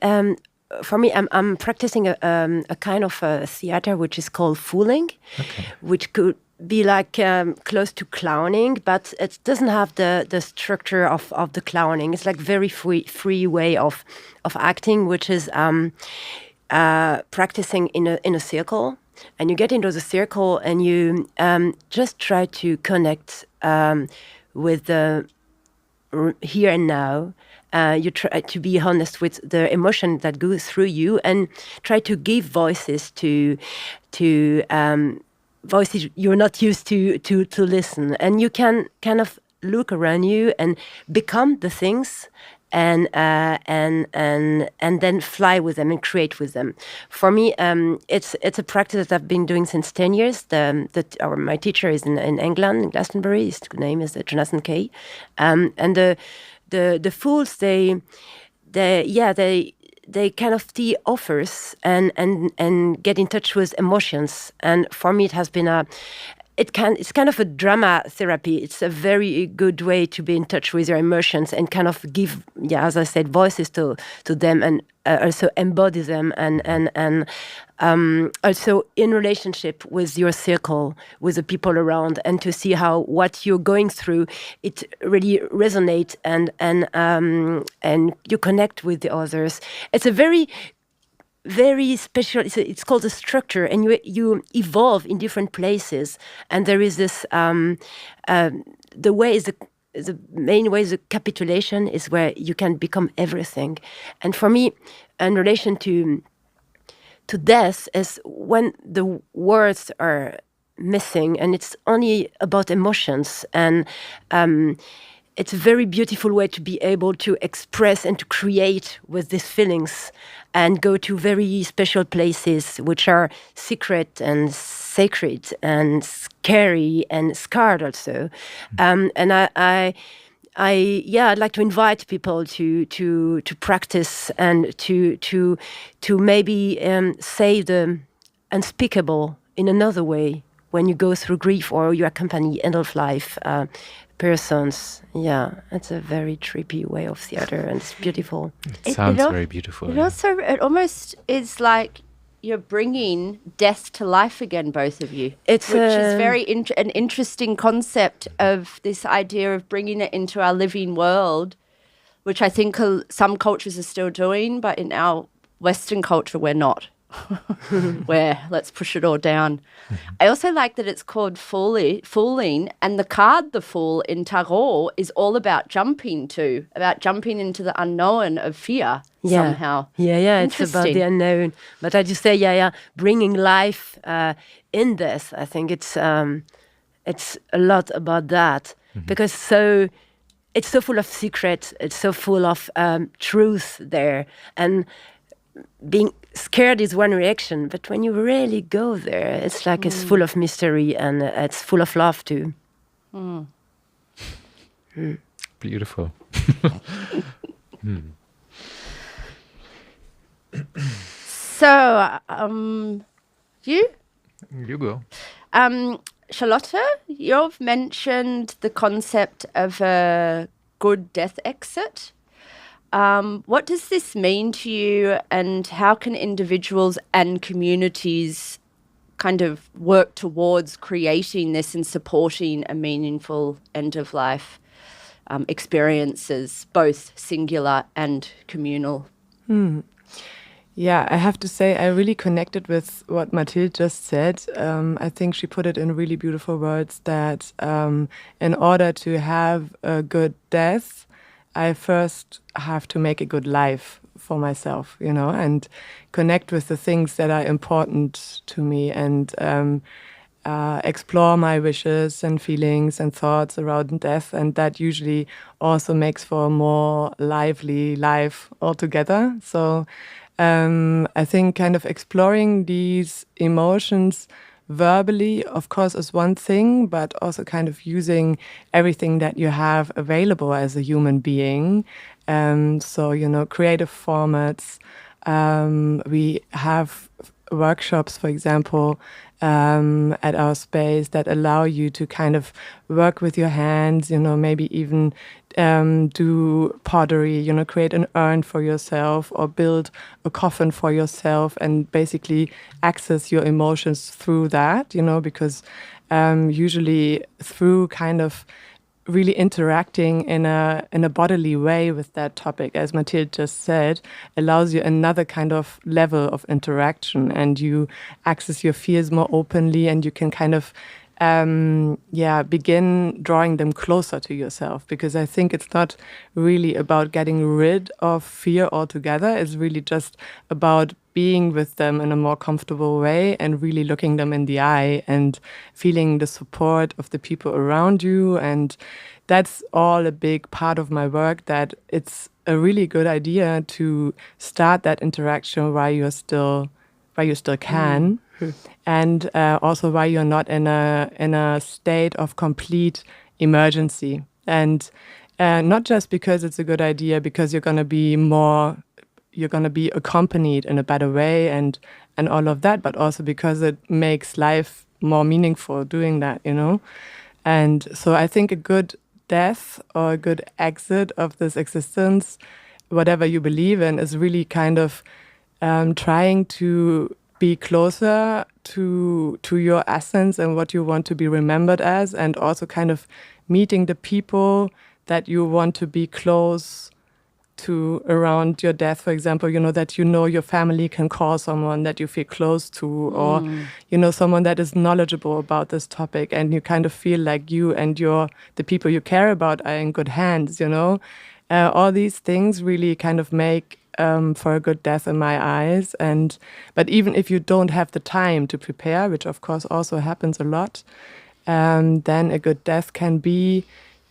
For me, I'm practicing a kind of theater which is called fooling, which could be like close to clowning, but it doesn't have the structure of the clowning. It's like very free way of acting, which is practicing in a circle, and you get into the circle and you just try to connect with the here and now. You try to be honest with the emotion that goes through you, and try to give voices to voices you're not used to listen. And you can kind of look around you and become the things, and then fly with them and create with them. For me, it's a practice that I've been doing since 10 years. My teacher is in England, in Glastonbury. His name is Jonathan Kay. And the fools, they kind of see offers and get in touch with emotions. And for me, it has been it's kind of a drama therapy. It's a very good way to be in touch with your emotions and kind of give, as I said, voices to them, and also embody them, and also in relationship with your circle, with the people around, and to see how what you're going through, it really resonates, and you connect with the others. It's a very special. It's called a structure, and you evolve in different places. And there is this the main way is the capitulation, is where you can become everything. And for me, in relation to death, is when the words are missing and it's only about emotions. And it's a very beautiful way to be able to express and to create with these feelings, and go to very special places which are secret and sacred and scary and scarred also. And I'd like to invite people to practice and to maybe say the unspeakable in another way when you go through grief or you accompany end of life persons. Yeah, it's a very trippy way of theater, and it's beautiful. It sounds very beautiful. It almost is like you're bringing death to life again, both of you. Which is very an interesting concept of this idea of bringing it into our living world, which I think some cultures are still doing, but in our Western culture, we're not. Where let's push it all down. I also like that it's called fooling, and the card, the Fool, in Tarot is all about jumping into the unknown of fear somehow. Yeah, it's about the unknown. But as you say, bringing life in this, I think it's a lot about that, because it's so full of secrets, it's so full of truth there, and being scared is one reaction, but when you really go there, it's like it's full of mystery, and it's full of love too. Beautiful. So, you go. Charlotte, you've mentioned the concept of a good death exit. What does this mean to you, and how can individuals and communities kind of work towards creating this and supporting a meaningful end-of-life experiences, both singular and communal. Yeah, I have to say I really connected with what Mathilde just said. I think she put it in really beautiful words that in order to have a good death, I first have to make a good life for myself, and connect with the things that are important to me and explore my wishes and feelings and thoughts around death. And that usually also makes for a more lively life altogether. So I think kind of exploring these emotions verbally, of course, is one thing, but also kind of using everything that you have available as a human being. So, creative formats. We have workshops, for example, at our space that allow you to kind of work with your hands, maybe even do pottery, create an urn for yourself or build a coffin for yourself and basically access your emotions through that, because usually through kind of really interacting in a bodily way with that topic, as Mathilde just said, allows you another kind of level of interaction, and you access your fears more openly, and you can kind of begin drawing them closer to yourself. Because I think it's not really about getting rid of fear altogether. It's really just about being with them in a more comfortable way and really looking them in the eye and feeling the support of the people around you. And that's all a big part of my work, that it's a really good idea to start that interaction while you still can. And also while you're not in a state of complete emergency. And not just because it's a good idea, because you're going to be accompanied in a better way and all of that, but also because it makes life more meaningful doing that, And so I think a good death or a good exit of this existence, whatever you believe in, is really kind of trying to be closer to your essence and what you want to be remembered as, and also kind of meeting the people that you want to be close to around your death, for example, that your family can call someone that you feel close to, or someone that is knowledgeable about this topic, and you kind of feel like you and the people you care about are in good hands. All these things really kind of make for a good death in my eyes. But even if you don't have the time to prepare, which of course also happens a lot, then a good death can be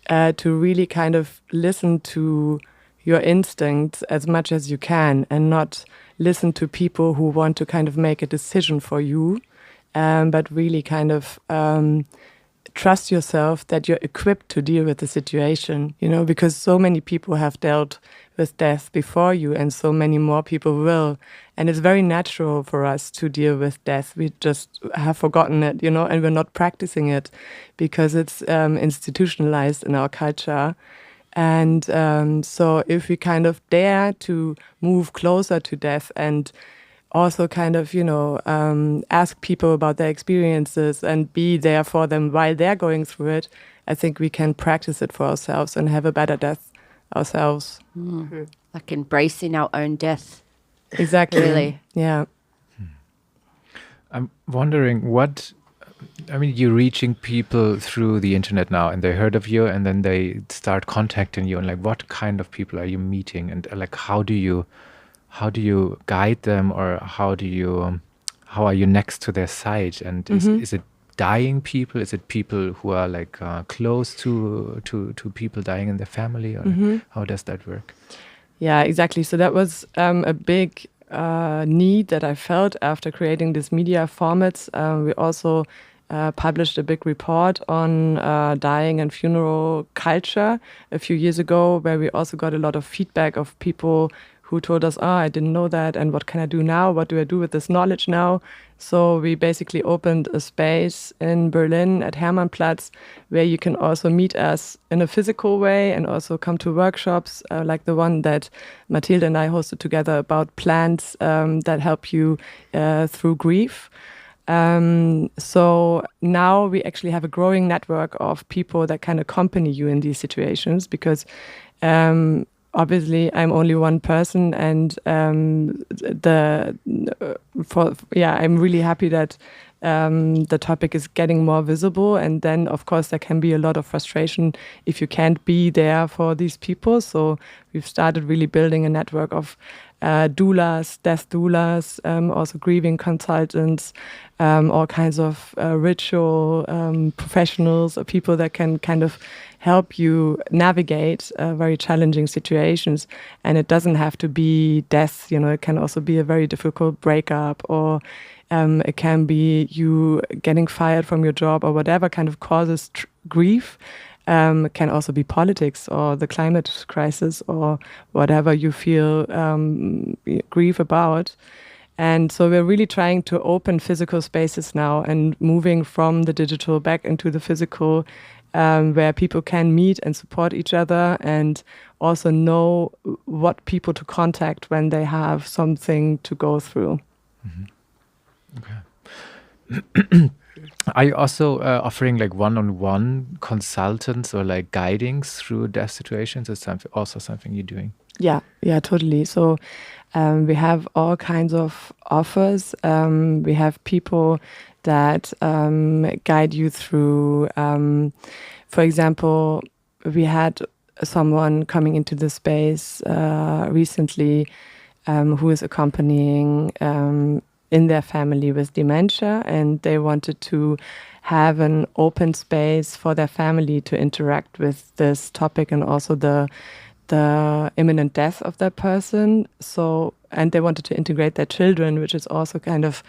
to really kind of listen to your instincts as much as you can, and not listen to people who want to kind of make a decision for you, but really kind of trust yourself that you're equipped to deal with the situation, because so many people have dealt with death before you, and so many more people will. And it's very natural for us to deal with death. We just have forgotten it, and we're not practicing it because it's institutionalized in our culture. And so if we kind of dare to move closer to death and also kind of, ask people about their experiences and be there for them while they're going through it, I think we can practice it for ourselves and have a better death ourselves. Like embracing our own death. Exactly. Really. Yeah. I'm wondering you're reaching people through the internet now, and they heard of you, and then they start contacting you, and like, what kind of people are you meeting, and like, how do you guide them, or how are you next to their side? And is it dying people? Is it people who are like close to people dying in their family, or how does that work? Yeah, exactly. So that was a big need that I felt after creating these media formats. We also published a big report on dying and funeral culture a few years ago, where we also got a lot of feedback of people who told us, I didn't know that, and what can I do now? What do I do with this knowledge now? So we basically opened a space in Berlin at Hermannplatz, where you can also meet us in a physical way and also come to workshops like the one that Mathilde and I hosted together about plants that help you through grief. So now we actually have a growing network of people that can accompany you in these situations, because obviously I'm only one person, and I'm really happy that the topic is getting more visible. And then of course there can be a lot of frustration if you can't be there for these people. So we've started really building a network of doulas, death doulas, also grieving consultants, all kinds of ritual professionals, or people that can kind of help you navigate very challenging situations. And it doesn't have to be death, it can also be a very difficult breakup, or it can be you getting fired from your job, or whatever kind of causes grief. It can also be politics or the climate crisis, or whatever you feel grief about. And so we're really trying to open physical spaces now, and moving from the digital back into the physical, where people can meet and support each other, and also know what people to contact when they have something to go through. Okay. Are you also offering like one-on-one consultants or like guidings through death situations? Is also something you're doing? Yeah, totally. So we have all kinds of offers. We have people that guide you through, for example, we had someone coming into the space recently who is accompanying in their family with dementia, and they wanted to have an open space for their family to interact with this topic, and also the imminent death of that person. So, and they wanted to integrate their children, which is also kind of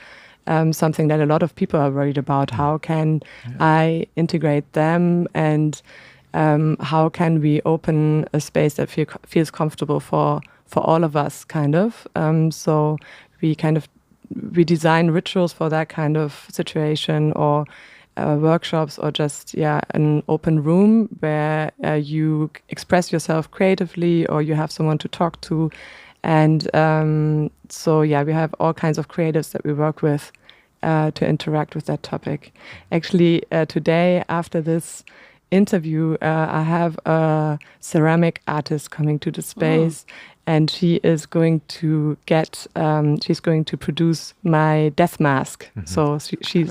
something that a lot of people are worried about. How can I integrate them, and how can we open a space that feels comfortable for all of us, kind of. So we design rituals for that kind of situation, or workshops, or just an open room where you express yourself creatively, or you have someone to talk to. And we have all kinds of creatives that we work with to interact with that topic. Actually, today after this interview, I have a ceramic artist coming to the space. And she is going to she's going to produce my death mask. So she's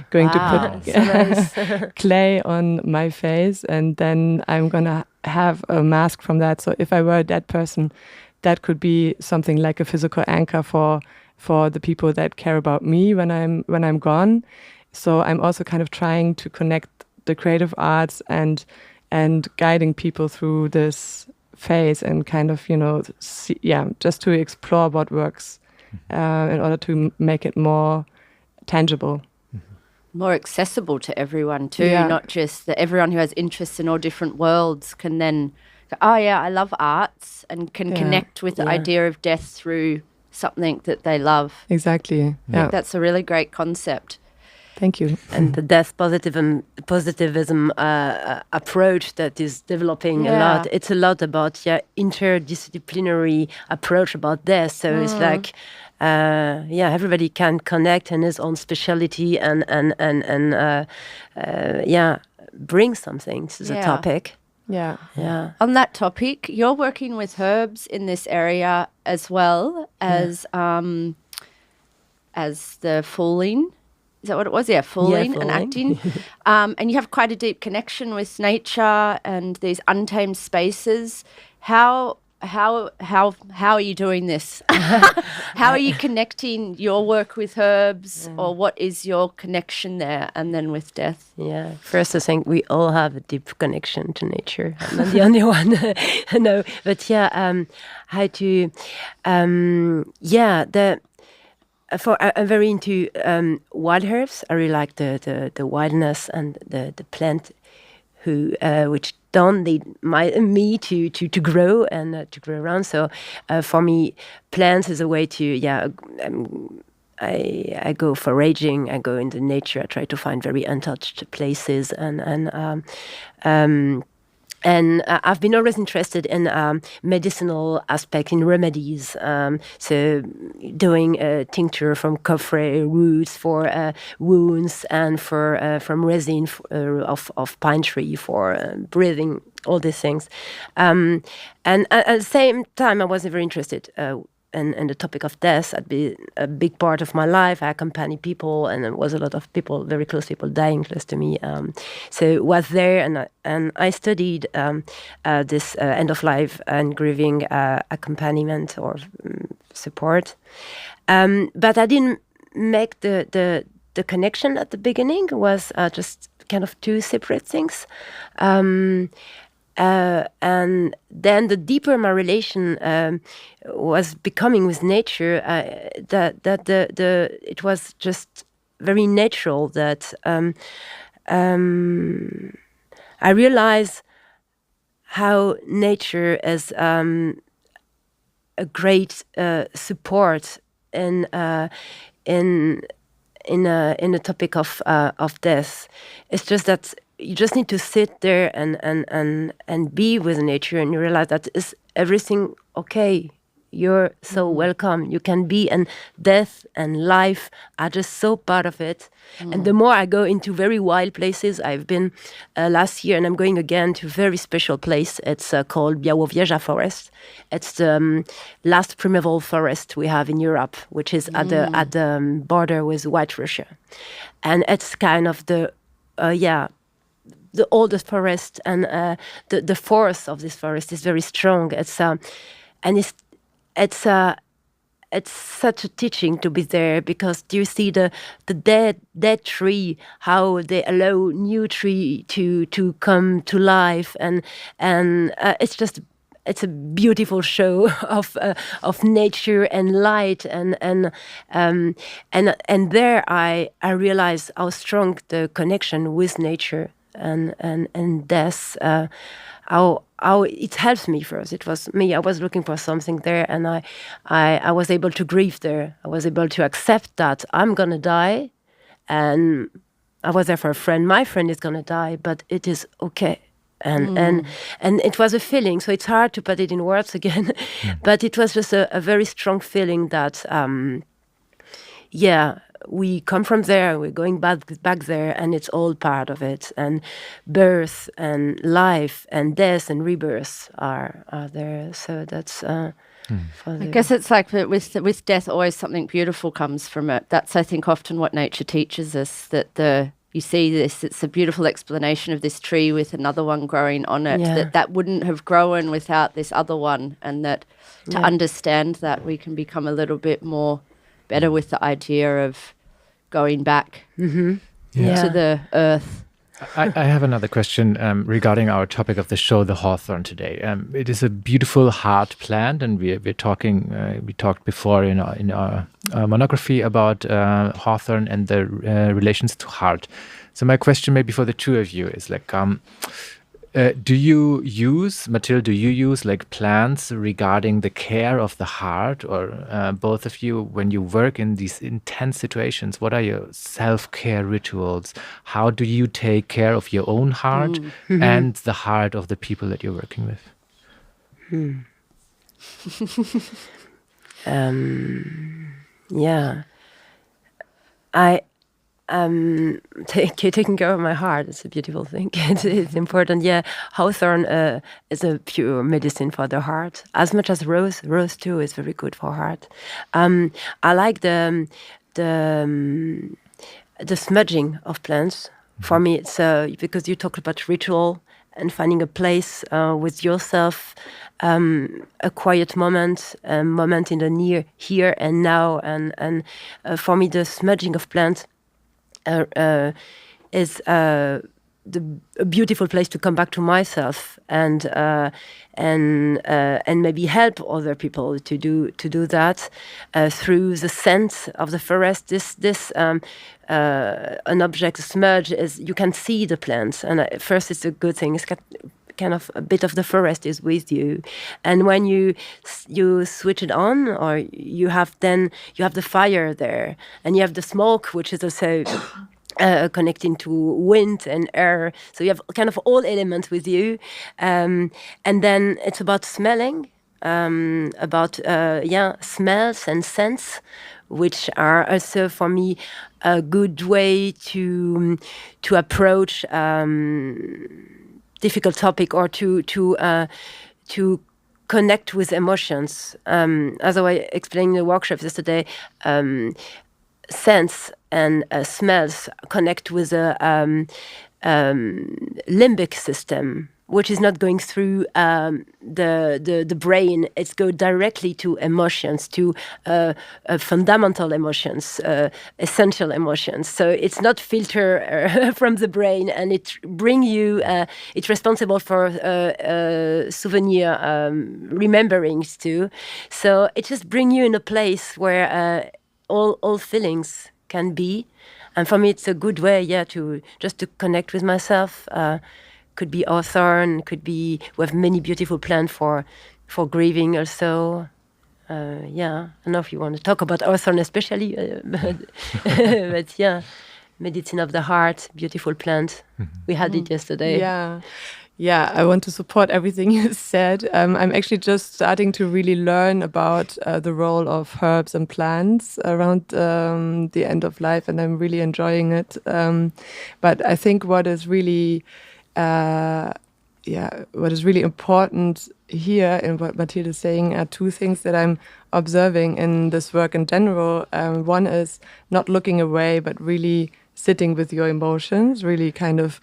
going to put clay on my face, and then I'm going to have a mask from that. So if I were a dead person, that could be something like a physical anchor for the people that care about me when I'm gone. So I'm also kind of trying to connect the creative arts and guiding people through this phase, and kind of just to explore what works in order to make it more tangible, more accessible to everyone too. Not just that everyone who has interests in all different worlds can then go, I love arts, and can connect with the idea of death through something that they love. Exactly. I think that's a really great concept. Thank you. And the death positivism approach that is developing a lot. It's a lot about interdisciplinary approach about death. So it's like everybody can connect in his own speciality and bring something to the topic. Yeah. On that topic, you're working with herbs in this area as well as the falling. Is that what it was? Yeah, falling and acting. And you have quite a deep connection with nature and these untamed spaces. How are you doing this? How are you connecting your work with herbs, or what is your connection there, and then with death? Yeah, first I think we all have a deep connection to nature. I'm not the only one. No, but how to I'm very into wild herbs. I really like the wildness and the plant which don't need me to grow and to grow around. So for me, plants is a way to I go foraging. I go into nature. I try to find very untouched places and And I've been always interested in medicinal aspect, in remedies. So doing a tincture from coffret roots for wounds, and for from resin of pine tree for breathing, all these things. And at the same time, I was very interested and the topic of death had been a big part of my life. I accompany people, and there was a lot of people, very close people, dying close to me. So it was there, and I studied this end of life and grieving accompaniment or support. But I didn't make the connection at the beginning. It was just kind of two separate things. And then the deeper my relation was becoming with nature, it was just very natural that I realized how nature is a great support in the topic of death. It's just that you just need to sit there and be with nature, and you realize that is everything okay. You're so welcome. You can be, and death and life are just so part of it. And the more I go into very wild places, I've been last year, and I'm going again to a very special place. It's called Białowieża Forest. It's the last primeval forest we have in Europe, which is at the border with White Russia, and it's kind of the oldest forest, and the force of this forest is very strong. It's such a teaching to be there, because do you see the dead tree, how they allow new tree to come to life, and it's a beautiful show of nature and light, and there I realized how strong the connection with nature and death, how it helps me first. It was me. I was looking for something there, and I was able to grieve there. I was able to accept that I'm gonna die, and I was there for a friend. My friend is gonna die, but it is okay. And it was a feeling. So it's hard to put it in words again, but it was just a very strong feeling that we come from there, we're going back there, and it's all part of it. And birth and life and death and rebirth are there. So that's I guess it's like with death, always something beautiful comes from it. That's, I think, often what nature teaches us, that you see this, it's a beautiful explanation of this tree with another one growing on it, that wouldn't have grown without this other one, and that to understand that, we can become a little bit more better with the idea of going back to the earth. I have another question regarding our topic of the show, the Hawthorn, today. It is a beautiful hard plant, and we're talking. We talked before in our monography about Hawthorn and the relations to heart. So my question, maybe for the two of you, is like, do you use, Mathilde? Do you use like plants regarding the care of the heart, or both of you, when you work in these intense situations? What are your self-care rituals? How do you take care of your own heart and the heart of the people that you're working with? Taking care of my heart is a beautiful thing. It's important. Yeah, Hawthorn is a pure medicine for the heart, as much as rose. Rose too is very good for heart. I like the smudging of plants. For me, it's because you talked about ritual and finding a place with yourself, a quiet moment, a moment in the near here and now, and for me, the smudging of plants is a beautiful place to come back to myself and maybe help other people to do that through the scent of the forest. This an object, a smudge, is you can see the plants, and at first it's a good thing. It's kind of a bit of the forest is with you, and when you switch it on, or you have the fire there, and you have the smoke, which is also connecting to wind and air. So you have kind of all elements with you. And then it's about smelling, about smells and scents, which are also for me a good way to approach difficult topic, or to connect with emotions. As I was explaining in the workshop yesterday, scents and smells connect with a limbic system, which is not going through the brain. It's go directly to emotions, to fundamental emotions, essential emotions. So it's not filter from the brain, and it bring you. It's responsible for souvenir rememberings too. So it just bring you in a place where all feelings can be. And for me, it's a good way, to connect with myself. Could be Hawthorn, could be, we have many beautiful plants for grieving also. I don't know if you want to talk about Hawthorn especially, but medicine of the heart, beautiful plant. We had it yesterday. Yeah, I want to support everything you said. I'm actually just starting to really learn about the role of herbs and plants around the end of life, and I'm really enjoying it. But I think what is really important here in what Mathilde is saying are two things that I'm observing in this work in general. One is not looking away, but really sitting with your emotions, really kind of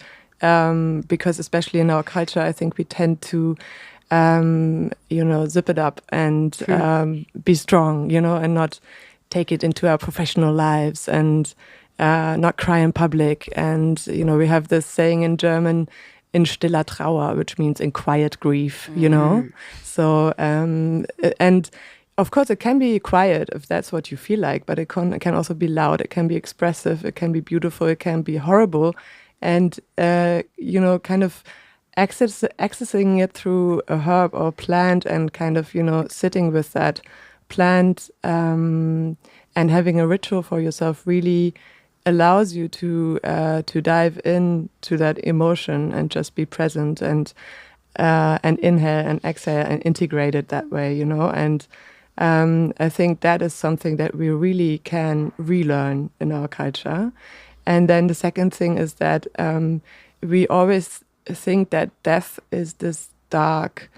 because especially in our culture, I think we tend to, zip it up and be strong, and not take it into our professional lives and not cry in public. And, we have this saying in German, in stiller Trauer, which means in quiet grief, So, and of course, it can be quiet if that's what you feel like, but it can also be loud, it can be expressive, it can be beautiful, it can be horrible. And, kind of accessing it through a herb or plant and kind of, sitting with that plant and having a ritual for yourself really allows you to dive into that emotion and just be present and inhale and exhale and integrate it that way, And I think that is something that we really can relearn in our culture. And then the second thing is that we always think that death is this dark,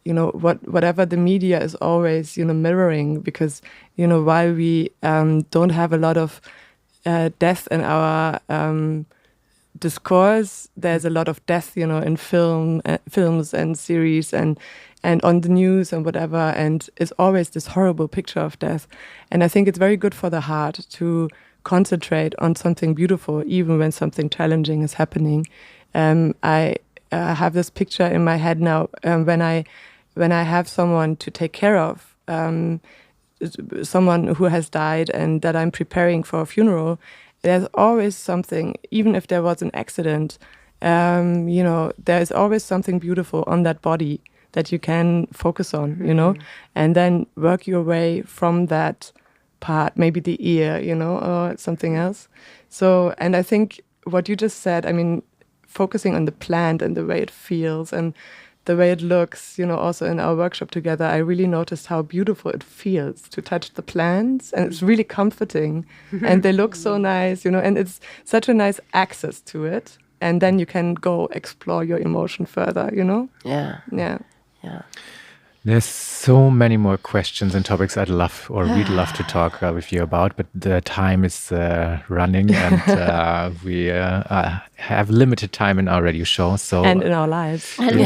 whatever the media is always, mirroring, because, while we don't have a lot of death in our discourse, there's a lot of death, in films and series and on the news and whatever, and it's always this horrible picture of death. And I think it's very good for the heart to concentrate on something beautiful, even when something challenging is happening. I have this picture in my head now when I have someone to take care of, someone who has died and that I'm preparing for a funeral. There's always something, even if there was an accident, there's always something beautiful on that body that you can focus on, and then work your way from that part, maybe the ear, or something else. So, and I think what you just said, focusing on the plant and the way it feels and the way it looks, also in our workshop together, I really noticed how beautiful it feels to touch the plants, and it's really comforting and they look so nice, and it's such a nice access to it. And then you can go explore your emotion further, Yeah. There's so many more questions and topics we'd love to talk with you about, but the time is running, and we have limited time in our radio show. So and in our lives. And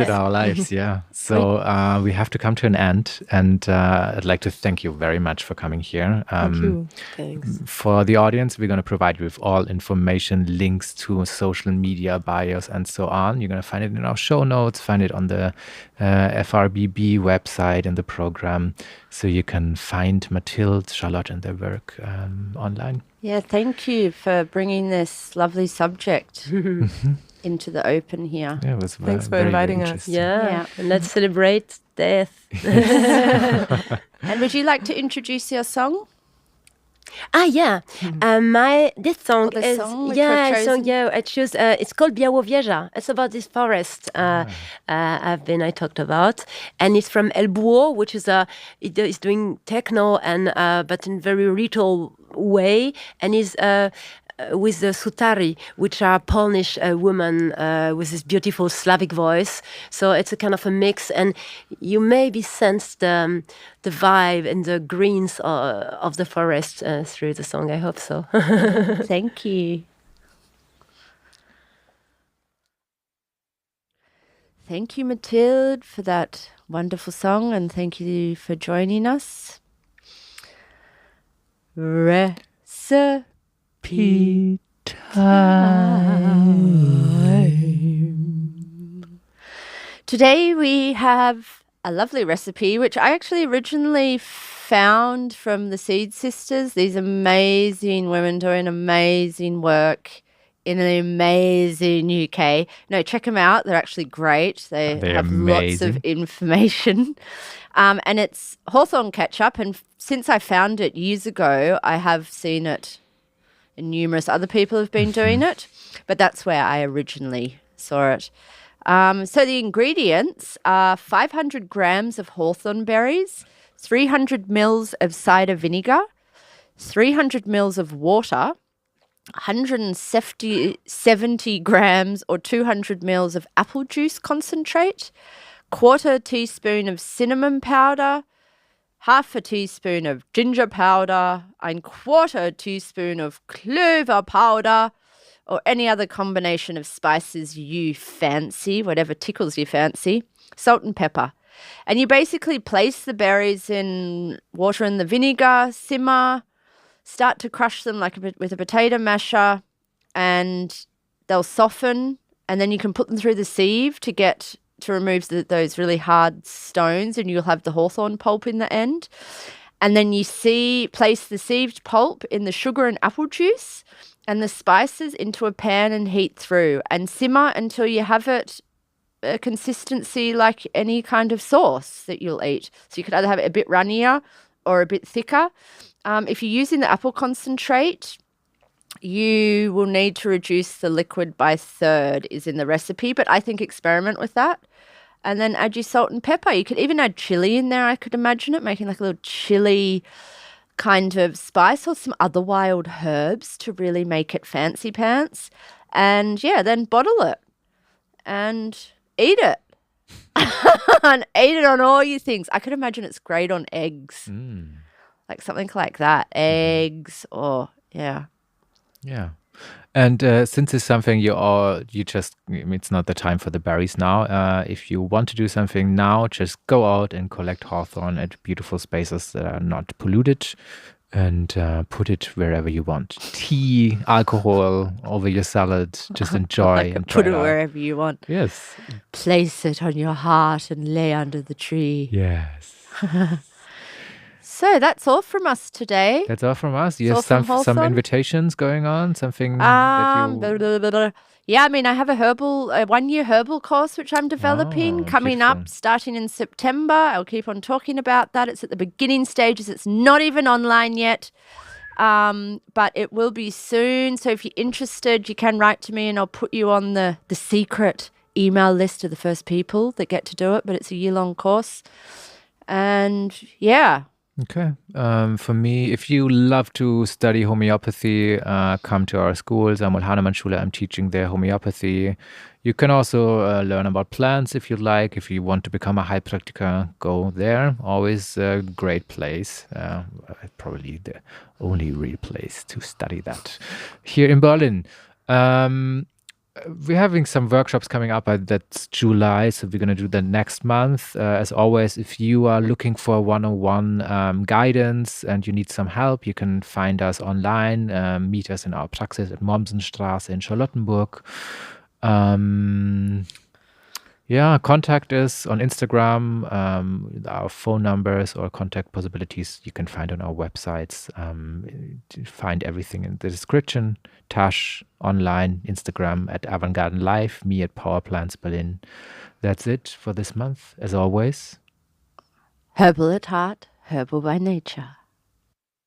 in our lives, yeah. So we have to come to an end, and I'd like to thank you very much for coming here. Thank you. Thanks. For the audience, we're going to provide you with all information, links to social media, bios, and so on. You're going to find it in our show notes, find it on the FRBB website and the program, so you can find Mathilde, Charlotte, and their work online. Yeah, thank you for bringing this lovely subject into the open here. Yeah, it was Thanks for very inviting us. interesting. Yeah, and let's celebrate death. And would you like to introduce your song? Yeah. This song the is song which we've chosen? I choose. It's called Biało Wieża. It's about this forest. I talked about, and it's from El Búho, which is it's doing techno and but in very ritual way, and is with the sutari, which are Polish women with this beautiful Slavic voice. So it's a kind of a mix, and you maybe sense the vibe and the greens of the forest through the song. I hope so. Thank you. Thank you, Mathilde, for that wonderful song, and thank you for joining us. Recipe time. Today we have a lovely recipe, which I actually originally found from the Seed Sisters. These amazing women doing amazing work in an amazing UK. No, check them out. They're actually great. They have lots of information. And it's Hawthorn ketchup. And since I found it years ago, I have seen it, and numerous other people have been doing it. But that's where I originally saw it. So the ingredients are 500 grams of hawthorn berries, 300 mils of cider vinegar, 300 mils of water, 170 grams or 200 mils of apple juice concentrate, quarter teaspoon of cinnamon powder, half a teaspoon of ginger powder, and quarter teaspoon of clover powder, or any other combination of spices you fancy, whatever tickles your fancy, salt and pepper. And you basically place the berries in water and the vinegar, simmer, start to crush them with a potato masher, and they'll soften, and then you can put them through the sieve to remove those really hard stones, and you'll have the hawthorn pulp in the end. And then you place the sieved pulp in the sugar and apple juice and the spices into a pan and heat through, and simmer until you have it a consistency like any kind of sauce that you'll eat. So you could either have it a bit runnier or a bit thicker. If you're using the apple concentrate, you will need to reduce the liquid by a third, is in the recipe, but I think experiment with that. And then add your salt and pepper. You could even add chili in there, I could imagine it, making like a little chili kind of spice, or some other wild herbs to really make it fancy pants. And yeah, then bottle it and eat it. And eat it on all your things. I could imagine it's great on eggs. Like something like that. Eggs or, yeah. Yeah. And since it's something it's not the time for the berries now. If you want to do something now, just go out and collect hawthorn at beautiful spaces that are not polluted, and put it wherever you want. Tea, alcohol, over your salad. Just enjoy. And put it wherever you want. Yes. Place it on your heart and lay under the tree. Yes. So that's all from us today. That's all from us. You have some invitations going on? Something that you... Yeah, I mean, I have a 1-year herbal course which I'm developing coming up, starting in September. I'll keep on talking about that. It's at the beginning stages. It's not even online yet, but it will be soon. So if you're interested, you can write to me and I'll put you on the secret email list of the first people that get to do it. But it's a year-long course. And yeah. Okay. For me, if you love to study homeopathy, come to our school, Samuel Hahnemann Schule. I'm teaching there homeopathy. You can also learn about plants if you like. If you want to become a Heilpraktiker, go there. Always a great place. Probably the only real place to study that here in Berlin. We're having some workshops coming up. That's July, so we're going to do that next month. As always, if you are looking for one-on-one guidance and you need some help, you can find us online, meet us in our Praxis at Mommsenstraße in Charlottenburg. Contact us on Instagram. Our phone numbers or contact possibilities you can find on our websites. Find everything in the description. Tash online, Instagram at Avantgarden Live, me at Power Plants Berlin. That's it for this month, as always. Herbal at heart, herbal by nature.